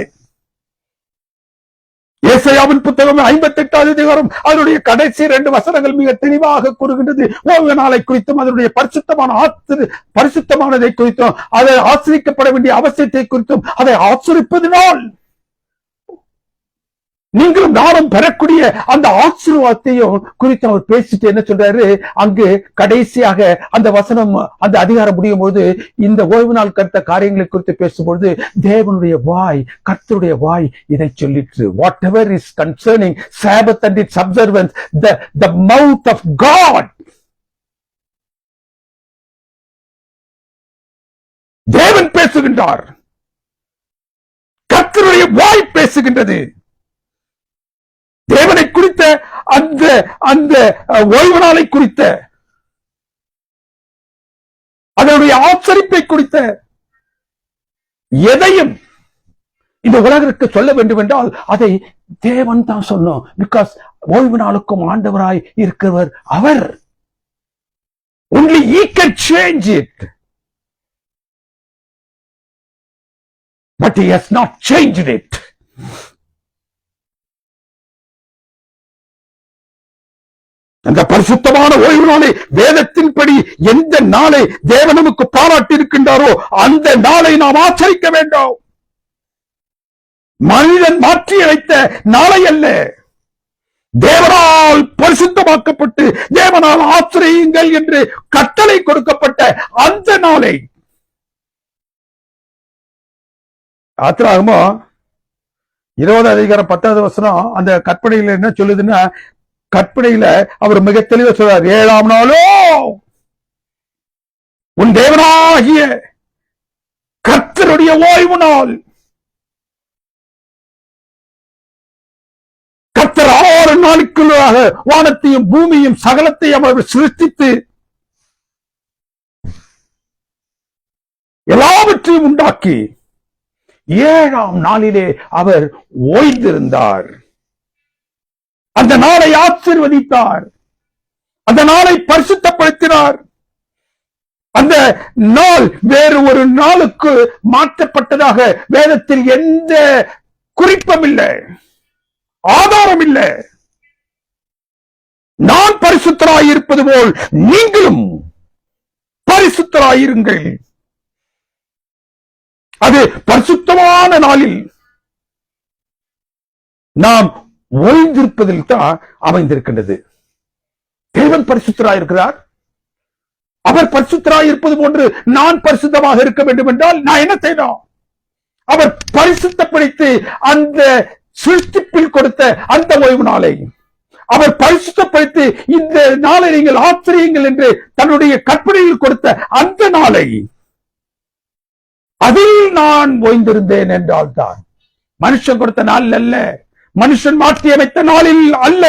ஏசாயாவின் புத்தகம் 58வது அதிகாரம் அதனுடைய கடைசி 2 வசனங்கள் மிக தெளிவாக கூறுகின்றது. ஓய்வு நாளை குறித்தும் அதனுடைய பரிசுத்தமானதை குறித்தும் அதை ஆச்சரிக்கப்பட வேண்டிய அவசியத்தை குறித்தும் அதை ஆச்சரிப்பதனால் நீங்களும் நானும் பெறக்கூடிய அந்த ஆசீர்வாதத்தையும் குறித்து அவர் பேசிட்டு என்ன சொல்றாரு? அங்கு கடைசியாக அந்த வசனம், அந்த அதிகாரம் முடியும் போது இந்த ஓய்வு நாள் கருத்த காரியங்களை குறித்து பேசும்பொழுது தேவனுடைய வாய், கர்த்தருடைய வாய் இதை சொல்லிற்று. Whatever is concerning Sabbath and its observance, the mouth of God, தேவன் பேசுகின்றார், கர்த்தருடைய வாய் பேசுகின்றது. தேவனை குறித்த அந்த ஓய்வு நாளை குறித்த, அதனுடைய ஆச்சரிப்பை குறித்த எதையும் இந்த உலகிற்கு சொல்ல வேண்டும் என்றால் அதை தேவன் தான் சொன்னோம். பிகாஸ் ஓய்வு நாளுக்கும் ஆண்டவராய் இருக்கிறவர் அவர். Only he can change it, but he has not changed it. அந்த பரிசுத்தமான ஓய்வு நாளை வேதத்தின்படி எந்த நாளை தேவன் நமக்கு பாராட்டி இருக்கின்றாரோ அந்த நாளை நாம் ஆச்சரிக்க வேண்டும். மனிதன் மாற்றி வைத்த நாளை அல்ல, தேவனால் பரிசுத்தமாக்கப்பட்டு தேவனால் ஆசிரியுங்கள் என்று கட்டளை கொடுக்கப்பட்ட அந்த நாளை ஆத்திராகமோ 20 அதிகாரம் 10வது வசனம் அந்த கற்பனையில என்ன சொல்லுதுன்னா, கற்பனையில அவர் மிக தெளிவா சொல்றார், 7ஆம் நாளோ உன் தேவனாகிய கர்த்தருடைய ஓய்வு நாள். கர்த்தர் 6 நாளுக்குள்ளாக வானத்தையும் பூமியும் சகலத்தையும் அவர் சிருஷ்டித்து எல்லாவற்றையும் உண்டாக்கி 7ஆம் நாளிலே அவர் ஓய்ந்திருந்தார். அந்த நாளை ஆசீர்வதித்தார், அந்த நாளை பரிசுத்தப்படுத்தினார். அந்த நாள் வேறு ஒரு நாளுக்கு மாற்றப்பட்டதாக வேதத்தில் எந்த குறிப்பும் இல்லை, ஆதாரம் இல்லை. நான் பரிசுத்தராயிருப்பது போல் நீங்களும் பரிசுத்தராயிருங்கள். அது பரிசுத்தமான நாளில் நாம் ஓய்ந்திருப்பதில் தான் அமைந்திருக்கின்றது. தேவன் பரிசுத்தராயிருக்கிறார். அவர் பரிசுத்தராயிருப்பது போன்று நான் பரிசுத்தமாக இருக்க வேண்டும் என்றால் நான் என்ன செய்யணும்? அவர் பரிசுத்தப்படுத்தி அந்த சிருஷ்டிப்பில் கொடுத்த அந்த ஓய்வு நாளை அவர் பரிசுத்தப்படுத்தி இந்த நாளை நீங்கள் ஆச்சரியுங்கள் என்று தன்னுடைய கற்பனையில் கொடுத்த அந்த நாளை அதில் நான் ஓய்ந்திருந்தேன் என்றால் தான். மனுஷன் கொடுத்த நாள் அல்ல, மனுஷன் மாற்றி அமைத்த நாளில் அல்ல.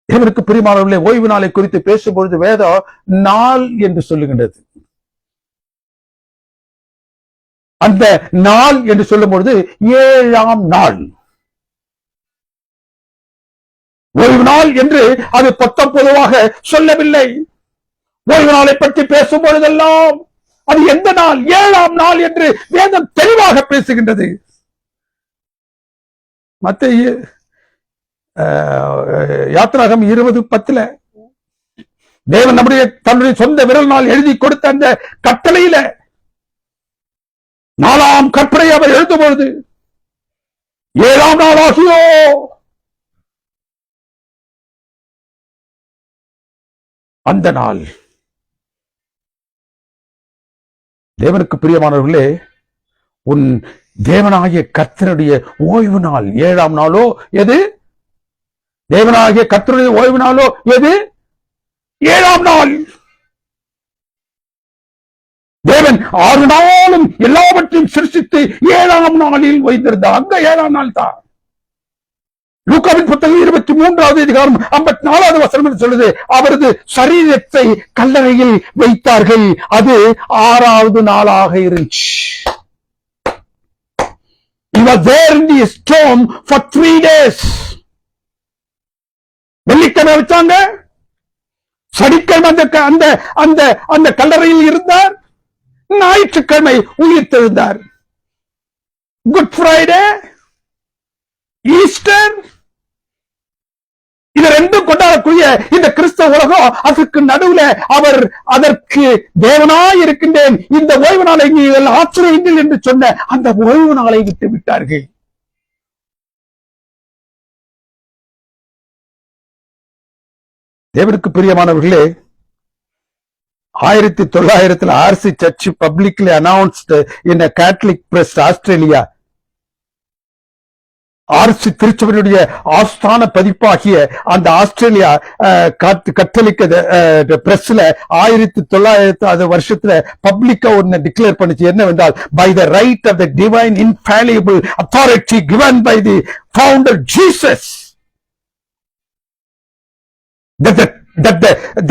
தேவனுக்கு பிரியமானவர்களே, ஓய்வு நாளை குறித்து பேசும்பொழுது வேதம் நாள் என்று சொல்லுகின்றது. அந்த நாள் என்று சொல்லும் பொழுது 7ஆம் நாள் ஓய்வு நாள் என்று அது பொதுவாக சொல்லவில்லை. ஓய்வு நாளை பற்றி பேசும் பொழுதெல்லாம் அது எந்த நாள்? 7ஆம் நாள் என்று வேதம் தெளிவாக பேசுகின்றது. மத்தேயு யாத்திராகமம் 20:10 தேவன் தன்னுடைய சொந்த விரல் நாள் எழுதி கொடுத்த அந்த கட்டளையில 4ஆம் கற்பனை அவர் எழுதும் பொழுது 7ஆம் நாள் ஆகியோ அந்த நாள். தேவனுக்கு பிரியமானவர்களே, உன் தேவனாகிய கர்த்தருடைய ஓய்வு நாள் 7ஆம் நாளோ எது? தேவனாகிய கர்த்தருடைய ஓய்வு நாளோ எது? 7ஆம் நாள். தேவன் 6 நாளும் எல்லாவற்றையும் சிருஷ்டித்து 7ஆம் நாளில் ஓய்ந்திருந்தார். அங்க 7ஆம் நாள் தான். லூக்காவின் புத்தகம் 23வது அதிகாரம் 54வது வசனம் சொல்லுது, அவரது சரீரத்தை கல்லறையில் வைத்தார்கள். அது 6வது நாளாக இருந்துச்சு. He was there in the storm for 3 days. வெள்ளிக்கிழமை வச்சாங்க, சனிக்கிழமை அந்த அந்த அந்த கல்லறையில் இருந்தார், ஞாயிற்றுக்கிழமை உயிர் தெழுந்தார். குட் ஃப்ரைடே, ஈஸ்டர், இது ரெண்டும் கொண்டாடக்கூடிய இந்த கிறிஸ்தவ உலகம், அதற்கு நடுவுல அவர் அதற்கு தேவனாய் இருக்கின்றேன், இந்த ஓய்வு நாளை நீங்கள் ஆச்சரியுங்கள் என்று சொன்ன அந்த ஓய்வு நாளை விட்டு விட்டார்கள். தேவனுக்கு பிரியமானவர்களே, 1900 RC church publicly announced in a Catholic press Australia. RC திருச்சபையுடைய ஆஸ்தான பதிப்பாகிய அந்த ஆஸ்திரேலியா கத்தோலிக்க பிரஸ்ல 1900 வருஷத்துல பப்ளிக்கா ஒன்னு டிக்ளேர் பண்ணிச்சு. என்னவென்றால், by the right of the divine infallible authority given by the founder Jesus, that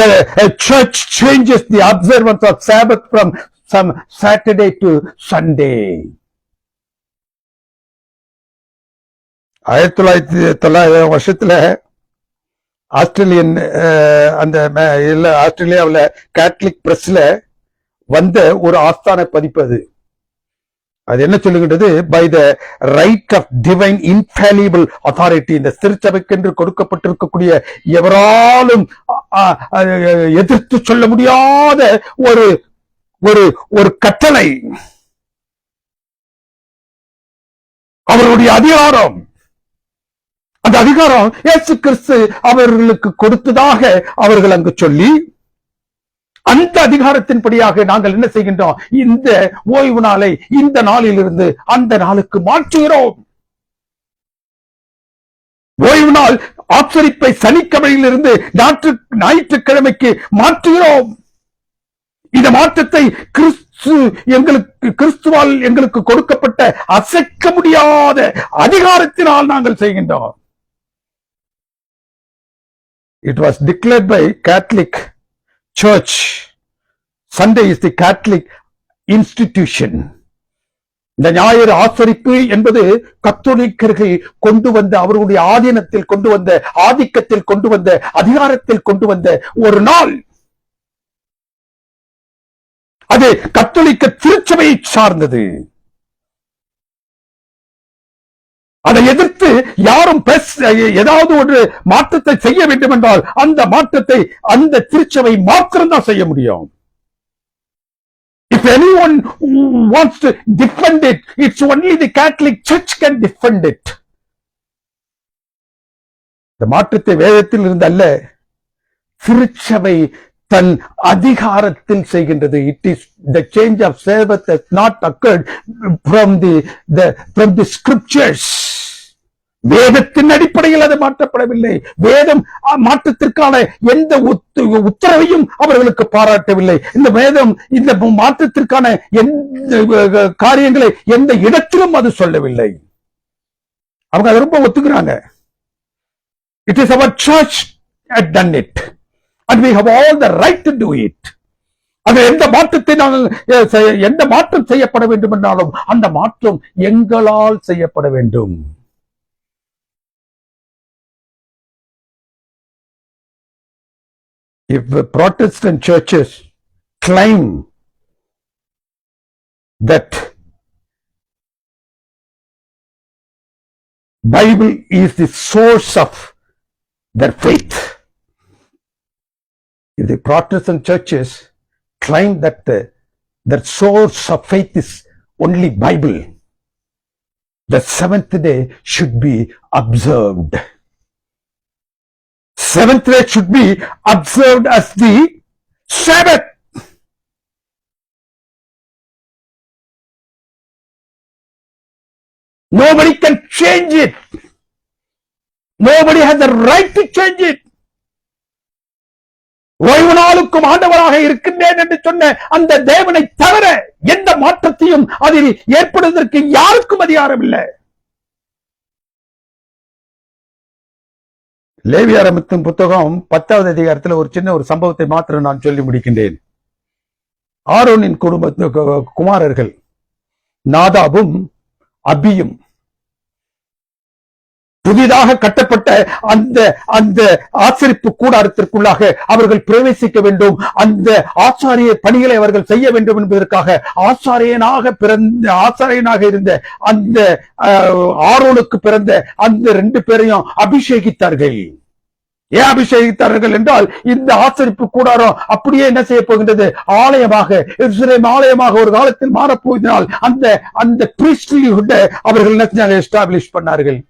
the church changes the observance of Sabbath from some Saturday to Sunday. 1900 வருஷத்துல ஆஸ்திரேலியன் அந்த ஆஸ்திரேலியாவில் கேத்தலிக் பிரஸ்ல வந்த ஒரு ஆஸ்தான பதிப்பு. அது என்ன சொல்லுகின்றது? By the right of divine infallible authority, இந்த திருச்சபைக்கென்று கொடுக்கப்பட்டிருக்கக்கூடிய எவராலும் எதிர்த்து சொல்ல முடியாத ஒரு ஒரு ஒரு கட்டளை, அவருடைய அதிகாரம். அந்த அதிகாரம் இயேசு கிறிஸ்து அவர்களுக்கு கொடுத்ததாக அவர்கள் அங்கு சொல்லி, அந்த அதிகாரத்தின்படியாக நாங்கள் என்ன செய்கின்றோம்? இந்த ஓய்வு நாளை இந்த நாளிலிருந்து அந்த நாளுக்கு மாற்றுகிறோம். ஓய்வு நாள் ஆச்சரிப்பை சனிக்கிழமையிலிருந்து ஞாயிற்றுக்கிழமைக்கு மாற்றுகிறோம். இந்த மாற்றத்தை கிறிஸ்துவால் எங்களுக்கு கொடுக்கப்பட்ட அசைக்க முடியாத அதிகாரத்தினால் நாங்கள் செய்கின்றோம். It was declared by Catholic Church. Sunday is the Catholic institution. இந்த ஞாயிறு ஆசரிப்பு என்பது கத்தோலிக்கர்கள் கொண்டு வந்த, அவர்களுடைய ஆதீனத்தில் கொண்டு வந்த, ஆதிக்கத்தில் கொண்டு வந்த, அதிகாரத்தில் கொண்டு வந்த ஒரு நாள். அது கத்தோலிக்க திருச்சபையை சார்ந்தது. அதை எதிர்த்து யாரும் ஏதாவது ஒரு மாற்றத்தை செய்ய வேண்டும் என்றால் அந்த மாற்றத்தை அந்த திருச்சபை மாத்திரம்தான் செய்ய முடியும். If anyone wants to defend it, it's only the Catholic Church can defend it. இந்த மாற்றத்தை வேதத்தில் இருந்து அல்ல, திருச்சபை தன் அதிகாரத்தில் செய்கின்றது. It is the change of Sabbath has not occurred from the scriptures. வேதத்தின் அடிப்படையில் அது மாற்றப்படவில்லை. வேதம் மாற்றத்திற்கான எந்த உத்தரவையும் அவர்களுக்கு பாராட்டவில்லை. இந்த வேதம் இந்த மாற்றத்திற்கான எந்த காரியங்களை எந்த இடத்திலும் அது சொல்லவில்லை. அவங்க அதை ரொம்ப ஒத்துக்கிறாங்க. It is our church had done it and we have all the right to do it. அது எந்த மாற்றத்தை நாங்கள் எந்த மாற்றம் செய்யப்பட வேண்டும் என்றாலும் அந்த மாற்றம் எங்களால் செய்யப்பட வேண்டும். If the Protestant churches claim that Bible is the source of their faith, if the Protestant churches claim that their source of faith is only Bible, the seventh day should be observed. Seventh day should be observed as the Sabbath. Nobody can change it. Nobody has the right to change it. ஓய்வு நாளுக்கும் ஆண்டவராக இருக்கின்றேன் என்று சொன்ன அந்த தேவனை தவிர எந்த மாற்றத்தையும் அதில் ஏற்படுவதற்கு யாருக்கும் அதிகாரம் இல்லை. லேவியராகமத்தின் புத்தகம் 10வது அதிகாரத்தில் ஒரு சின்ன ஒரு சம்பவத்தை மாத்திரம் நான் சொல்லி முடிக்கின்றேன். ஆரோனின் குமாரர்கள் நாதாபும் அபியும் புதிதாக கட்டப்பட்ட அந்த ஆசரிப்பு கூடாரத்திற்குள்ளாக அவர்கள் பிரவேசிக்க வேண்டும். அந்த ஆசாரிய பணிகளை அவர்கள் செய்ய வேண்டும் என்பதற்காக ஆசாரியனாக இருந்த அந்த ஆரோனுக்கு பிறந்த அந்த 2 பேரையும் அபிஷேகித்தார்கள். ஏன் அபிஷேகித்தார்கள் என்றால் இந்த ஆசரிப்பு கூடாரம் அப்படியே என்ன செய்ய போகின்றது? ஆலயமாக, எருசலேம் ஆலயமாக ஒரு காலத்தில் மாறப்போவதனால் அந்த priesthood அவர்கள் என்ன செஞ்சாங்க? எஸ்டாப்ளிஷ் பண்ணார்கள்.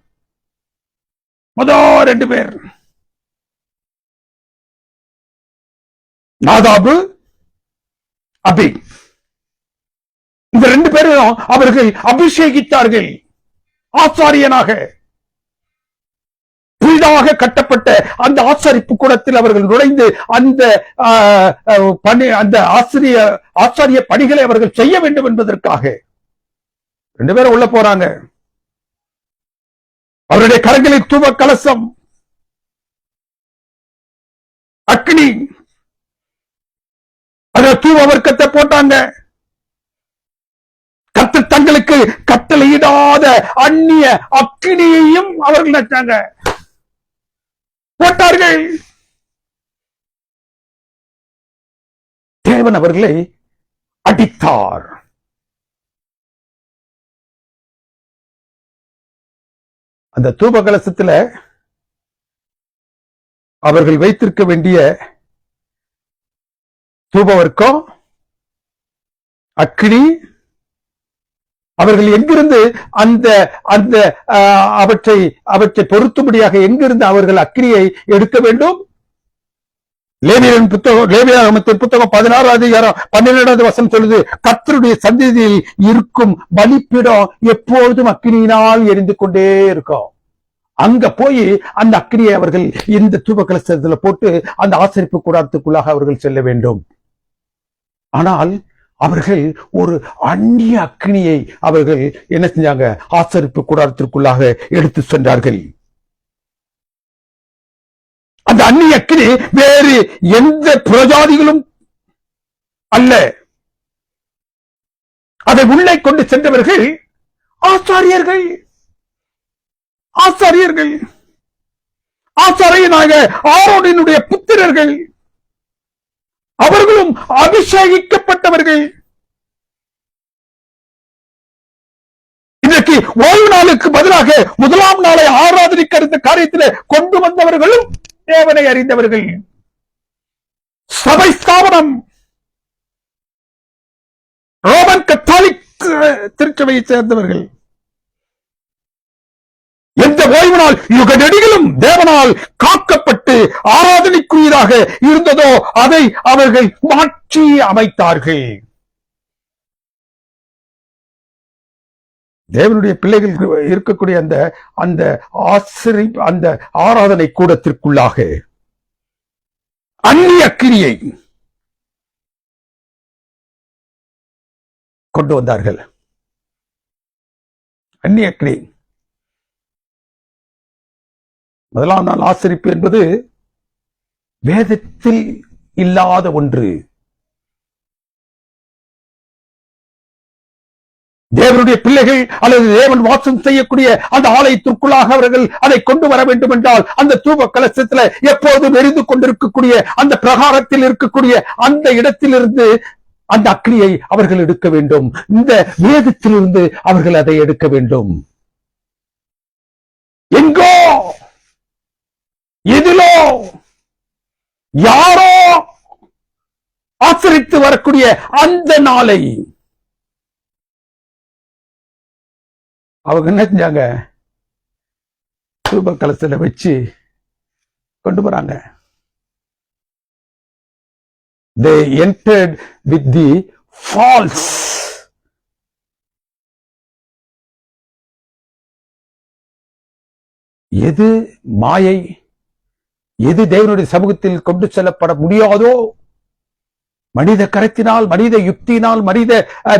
முதல் 2 பேர் நாதாபு, அபி, இந்த 2 பேரையும் அவர்கள் அபிஷேகித்தார்கள் ஆசாரியனாக. புதிதாக கட்டப்பட்ட அந்த ஆசாரிப்பு கூடத்தில் அவர்கள் நுழைந்து அந்த ஆசாரிய பணிகளை அவர்கள் செய்ய வேண்டும் என்பதற்காக 2 பேரும் உள்ள போறாங்க. அவருடைய கரங்களில் தூப கலசம், அக்னி, அதில் தூப வர்க்கத்தை போட்டாங்க. கர்த்தர் தங்களுக்கு கட்டளையிடாத அந்நிய அக்னியையும் அவர்கள் நட்டாங்க, போட்டார்கள். தேவன் அவர்களை அடித்தார். அந்த தூப கலசத்துல அவர்கள் வைத்திருக்க வேண்டிய தூப வர்க்கம், அக்னி, அவர்கள் எங்கிருந்து அந்த அந்த அவற்றை பொருத்தும்படியாக எங்கிருந்து அவர்கள் அக்கினியை எடுக்க வேண்டும்? லேவியராகமத்தின் புத்தகம் 16 அதிகாரம் 12வது வசனம் சொல்லுது, கர்த்தருடைய சந்ததியில் இருக்கும் பலிபீடம் எப்பொழுதும் அக்கினியினால் எரிந்து கொண்டே இருக்கும். அங்க போய் அந்த அக்கினியை அவர்கள் இந்த தூப கலசத்துல போட்டு அந்த ஆசரிப்பு கூடாரத்துக்குள்ளாக அவர்கள் செல்ல வேண்டும். ஆனால் அவர்கள் ஒரு அந்நிய அக்கினியை அவர்கள் என்ன செஞ்சாங்க? ஆசரிப்பு கூடாரத்திற்குள்ளாக எடுத்து சென்றார்கள். அந்த அந்நிய அக்கினி வேறு எந்த புறஜாதிகளும் அல்ல. அதை உள்ளே கொண்டு சென்றவர்கள் ஆசாரியர்கள். ஆசாரியனாக ஆரோனினுடைய புத்திரர்கள். அவர்களும் அபிஷேகிக்கப்பட்டவர்கள். இன்றைக்கு ஓய்வு நாளுக்கு பதிலாக முதலாம் நாளை ஆராதனைக்கு அறிந்த காரியத்தில் கொண்டு வந்தவர்களும் தேவனை அறிந்தவர்கள். சபை ஸ்தாபனம் ரோமன் கத்தாலிக் திருச்சபையை சேர்ந்தவர்கள். எந்த ஓய்வு நாள் யுக நெடுகிலும் தேவனால் காக்கப்பட்டு ஆராதனைக்குரியதாக இருந்ததோ அதை அவர்கள் மாற்றி அமைத்தார்கள். தேவனுடைய பிள்ளைகள் இருக்கக்கூடிய அந்த ஆராதனை கூடத்திற்குள்ளாக அந்நிய அக்கினியை கொண்டு வந்தார்கள். அந்நிய அக்கினி. முதலாம் நாள் ஆசரிப்பு என்பது வேதத்தில் இல்லாத ஒன்று. தேவனுடைய பிள்ளைகள் அல்லது தேவன் வாசம் செய்யக்கூடிய அந்த ஆலயத்திற்குள்ளாக அவர்கள் அதை கொண்டு வர வேண்டும் என்றால் அந்த தூப கலசத்தில் எப்போதும் எரிந்து கொண்டிருக்கக்கூடிய அந்த பிரகாரத்தில் இருக்கக்கூடிய அந்த இடத்திலிருந்து அந்த அக்கினியை அவர்கள் எடுக்க வேண்டும். இந்த வேதத்திலிருந்து அவர்கள் அதை எடுக்க வேண்டும். எங்கோ எதிலோ யாரோ ஆச்சரித்து வரக்கூடிய அந்த நாளை அவங்க என்ன செஞ்சாங்க? தூப கலசத்துல வச்சு கொண்டு போறாங்க. They entered with the false. எது மாயை, எது தேவனுடைய சமூகத்தில் கொண்டு செல்லப்பட முடியாதோ, மனித கரத்தினால், மனித யுக்தியினால், மனித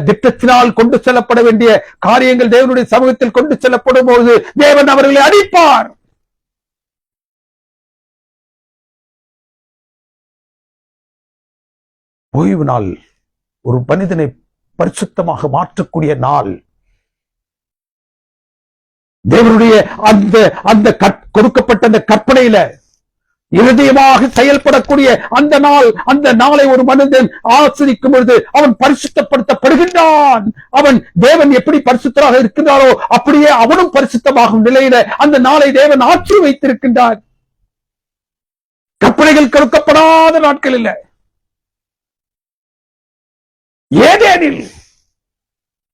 திட்டத்தினால் கொண்டு செல்லப்பட வேண்டிய காரியங்கள் தேவனுடைய சமூகத்தில் கொண்டு செல்லப்படும் போது தேவன் அவர்களை அடிப்பார். ஓய்வு நாள் ஒரு மனிதனை பரிசுத்தமாக மாற்றக்கூடிய நாள். தேவனுடைய அந்த கொடுக்கப்பட்ட அந்த கற்பனையில இருதயமாக செயல்படக்கூடிய அந்த நாள். அந்த நாளை ஒரு மனிதன் ஆசிரிக்கும் பொழுது அவன் பரிசுத்தப்படுத்தப்படுகின்றான். அவன் தேவன் எப்படி பரிசுத்தராக இருக்கின்றாரோ அப்படியே அவனும் பரிசுத்தமாகும் நிலையில அந்த நாளை தேவன் ஆற்றி வைத்திருக்கின்றார். கற்பனைகள் கொடுக்கப்படாத நாட்கள் இல்லை. ஏதேனில்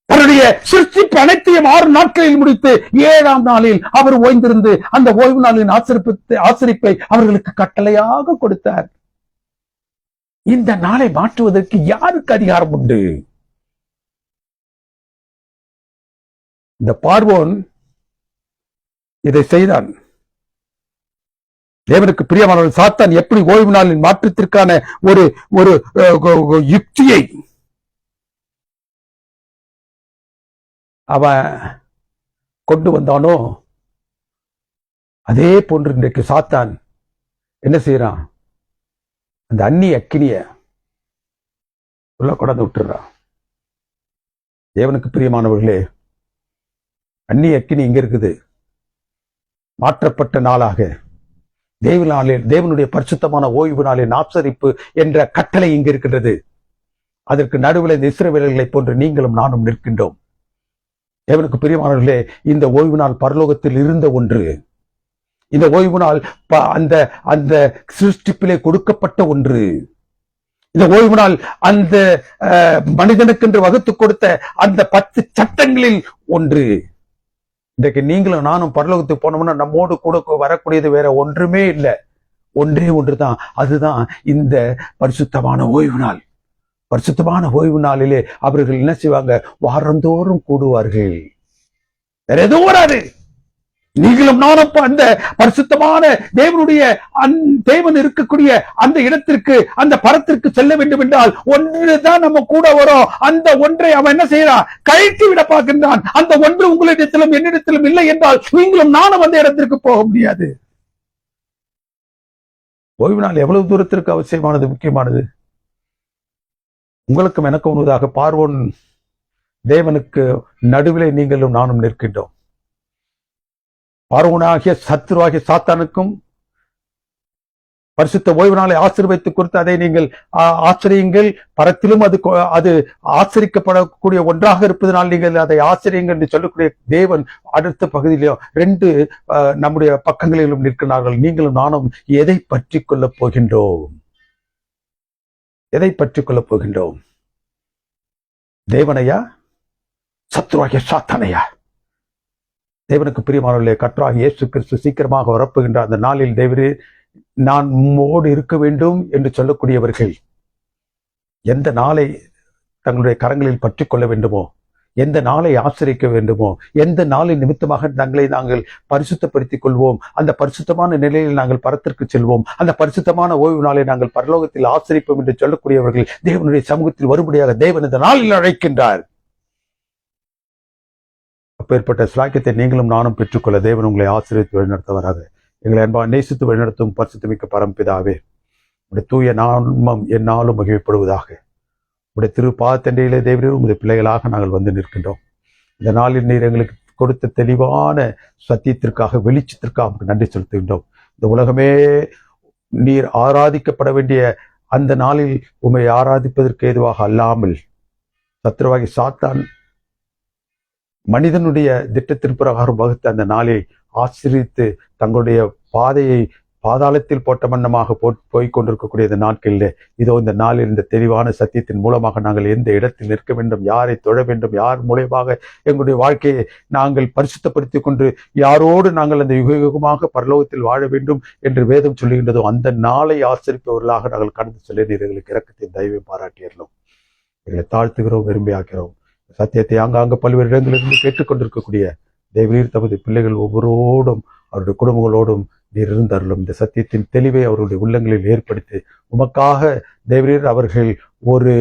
தன்னுடைய சிருஷ்டிப்பு அனைத்தையும் 6 நாட்களில் முடித்து 7ஆம் நாளில் அவர் ஓய்ந்திருந்து அந்த ஓய்வு நாளின் ஆசரிப்பை அவர்களுக்கு கட்டளையாக கொடுத்தார். இந்த நாளை மாற்றுவதற்கு யாருக்கு அதிகாரம் உண்டு? இந்த பார்வோன் இதை செய்தான். தேவனுக்கு பிரியமானவர்கள் சாத்தான் எப்படி ஓய்வு நாளின் மாற்றத்திற்கான ஒரு யுக்தியை அவன் கொண்டு வந்தானோ அதே போன்று இன்றைக்கு சாத்தான் என்ன செய்யறான்? அந்த அந்நிய அக்கினிய உள்ள கொண்டு விட்டுறான். தேவனுக்கு பிரியமானவர்களே, அந்நிய அக்கினி இங்க இருக்குது. மாற்றப்பட்ட நாளாக தேவனுடைய பரிசுத்தமான ஓய்வு நாளின் ஆசரிப்பு என்ற கட்டளை இங்கு இருக்கின்றது. அதற்கு நடுவில் இந்த இஸ்ரவேலர்களை போன்று நீங்களும் நானும் நிற்கின்றோம். தேவனுக்கு பிரியமானவர்களே, இந்த ஓய்வு நாள் பரலோகத்தில் இருந்த ஒன்று. இந்த ஓய்வு நாள் அந்த சிருஷ்டிப்பிலே கொடுக்கப்பட்ட ஒன்று. இந்த ஓய்வு நாள் அந்த மனிதனுக்கென்று வகுத்து கொடுத்த அந்த 10 சட்டங்களில் ஒன்று. இன்றைக்கு நீங்களும் நானும் பரலோகத்துக்கு போனோம்னா நம்மோடு கூட வரக்கூடியது வேற ஒன்றுமே இல்லை, ஒன்றே ஒன்றுதான். அதுதான் இந்த பரிசுத்தமான ஓய்வு நாள். பரிசுத்தமான ஓய்வு நாளிலே அவர்கள் என்ன செய்வாங்க? வாரந்தோறும் கூடுவார்கள். வேற எதுவும் வராது. நீங்களும் நானும் அந்த பரிசுத்தமான தேவனுடைய தேவன் இருக்கக்கூடிய அந்த இடத்திற்கு, அந்த பரத்திற்கு செல்ல வேண்டும் என்றால் ஒன்றுதான் நம்ம கூட வரும். அந்த ஒன்றை அவன் என்ன செய்யறான்? கழித்து விட பார்க்கின்றான். அந்த ஒன்று உங்களிடத்திலும் என்னிடத்திலும் இல்லை என்றால் நீங்களும் நானும் அந்த இடத்திற்கு போக முடியாது. ஓய்வு நாள் எவ்வளவு தூரத்திற்கு அவசியமானது, முக்கியமானது. உங்களுக்கும் எனக்கும் உண்மையாக பார்வோன் தேவனுக்கு நடுவிலே நீங்களும் நானும் நிற்கின்றோம். பார்வோனாகிய சத்துருவாகிய சாத்தானுக்கும் பரிசுத்த ஓய்வு நாளை ஆசீர்வதித்து குறித்து அதை நீங்கள் ஆச்சரியுங்கள். பரத்திலும் அது ஆச்சரிக்கப்படக்கூடிய ஒன்றாக இருப்பதனால் நீங்கள் அதை ஆச்சரியுங்கள் என்று சொல்லக்கூடிய தேவன் அடுத்த பகுதியிலும் 2 நம்முடைய பக்கங்களிலும் நிற்கிறார்கள். நீங்களும் நானும் எதை பற்றி கொள்ளப் போகின்றோம்? எதை பற்றி கொள்ளப் போகின்றோம்? தேவனையா, சத்துருவாகிய சாத்தானையா? தேவனுக்கு பிரியமானவர்களே, கர்த்தராகிய இயேசு கிறிஸ்து சீக்கிரமாக வரப்புகின்ற அந்த நாளில் தேவரே நான் உம்மோடு இருக்க வேண்டும் என்று சொல்லக்கூடியவர்கள் எந்த நாளை தங்களுடைய கரங்களில் பற்றி கொள்ள வேண்டுமோ, எந்த நாளை ஆச்சரிக்க வேண்டுமோ, எந்த நாளின் நிமித்தமாக தங்களை நாங்கள் பரிசுத்தப்படுத்திக் கொள்வோம், அந்த பரிசுத்தமான நிலையில் நாங்கள் பரத்திற்கு செல்வோம், அந்த பரிசுத்தமான ஓய்வு நாளை நாங்கள் பரலோகத்தில் ஆச்சரிப்போம் என்று சொல்லக்கூடியவர்கள் தேவனுடைய சமூகத்தில் வரும்படியாக தேவன் இந்த நாளில் அழைக்கின்றார். அப்பேற்பட்ட சிலாக்கியத்தை நீங்களும் நானும் பெற்றுக்கொள்ள தேவன் உங்களை ஆசீர்வதித்து வழிநடத்துவராக. எங்களை அன்பா நேசித்து வழிநடத்தும் பரிசுத்தமிக்க பரம்பிதாவே, உடைய தூய நாமம் என்னாலும் மகிழ்ப்படுவதாக. உடைய திரு பாதத்தண்டையிலே தேவரே உங்களுடைய பிள்ளைகளாக நாங்கள் வந்து நிற்கின்றோம். இந்த நாளில் நீர் எங்களுக்கு கொடுத்த தெளிவான சத்தியத்திற்காக, வெளிச்சத்திற்காக நன்றி செலுத்துகின்றோம். இந்த உலகமே நீர் ஆராதிக்கப்பட வேண்டிய அந்த நாளில் உம்மை ஆராதிப்பதற்கு ஏதுவாக அல்லாமல் சத்துருவாகி சாத்தான் மனிதனுடைய திட்டத்தின் பிரகாரம் வகுத்த அந்த நாளை ஆசிரித்து தங்களுடைய பாதையை பாதாளத்தில் போட்ட வண்ணமாக போய்கொண்டிருக்கக்கூடிய இந்த நாட்களில் இதோ இந்த நாளில் இந்த தெளிவான சத்தியத்தின் மூலமாக நாங்கள் எந்த இடத்தில் நிற்க வேண்டும், யாரை தொழ வேண்டும், யார் மூலமாக எங்களுடைய வாழ்க்கையை நாங்கள் பரிசுத்தப்படுத்திக் கொண்டு யாரோடு நாங்கள் அந்த யுகமாக பரலோகத்தில் வாழ வேண்டும் என்று வேதம் சொல்லுகின்றதோ அந்த நாளை ஆச்சரிப்பவர்களாக நாங்கள் கடந்து செல்ல நீர் எங்களுக்கு இரக்கத்தின் தயவை பாராட்டியிருந்தோம். எங்களை தாழ்த்துகிறோம், விரும்பியாக்கிறோம். சத்தியத்தை ஆங்காங்க பல்வேறு இடங்களிலிருந்து கேட்டுக்கொண்டிருக்கக்கூடிய தேவரீர் தமது பிள்ளைகள் ஒவ்வொருவரோடும் அவருடைய குடும்பங்களோடும் நீர் இருந்தருளும். இந்த சத்தியத்தின் தெளிவை அவருடைய உள்ளங்களில் ஏற்படுத்தி உமக்காக தேவரீர் அவர்கள் ஒரு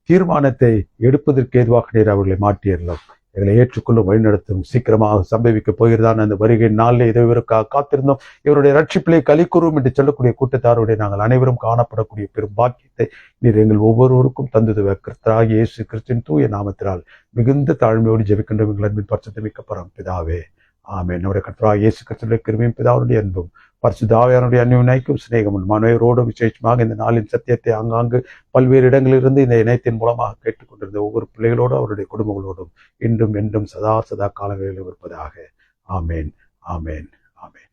தீர்மானத்தை எடுப்பதற்கு ஏதுவாக நீர் அவர்களை மாற்றியறலாம். எங்களை ஏற்றுக்கொள்ளும், வழிநடத்தும். சீக்கிரமாக சம்பவிக்க போகிறதான அந்த வருகை நாளில் இதை இவருக்காக காத்திருந்தோம். இவருடைய ரட்சிப்பிலே களிக்கூறும் என்று சொல்லக்கூடிய கூட்டத்தாருடைய நாங்கள் அனைவரும் காணப்படக்கூடிய பெரும் பாக்கியத்தை நீர் எங்கள் ஒவ்வொருவருக்கும் தந்தது. கர்த்தராகிய இயேசு கிறிஸ்துவின் தூய நாமத்தினால் மிகுந்த தாழ்மையோடு ஜெபிக்கின்ற எங்கள் அன்பின் பரிசுத்தமிக்க பரம்பிதாவே, ஆமென். நம்முடைய கர்த்தராகிய இயேசு கிறிஸ்துவின் கிருபையும் பிதாவுடைய அன்பும் பரிசுத்த ஆவியானவருடைய அன்பினைக்கும் சிநேகமும் மனைவரோடு விசேஷமாக இந்த நாளின் சத்தியத்தை ஆங்காங்கு பல்வேறு இடங்களிலிருந்து இந்த இணையத்தின் மூலமாக கேட்டுக்கொண்டிருந்த ஒவ்வொரு பிள்ளைகளோடும் அவருடைய குடும்பங்களோடும் இன்றும் என்றும் சதா காலங்களிலும் இருப்பதாக. ஆமேன், ஆமேன், ஆமேன்.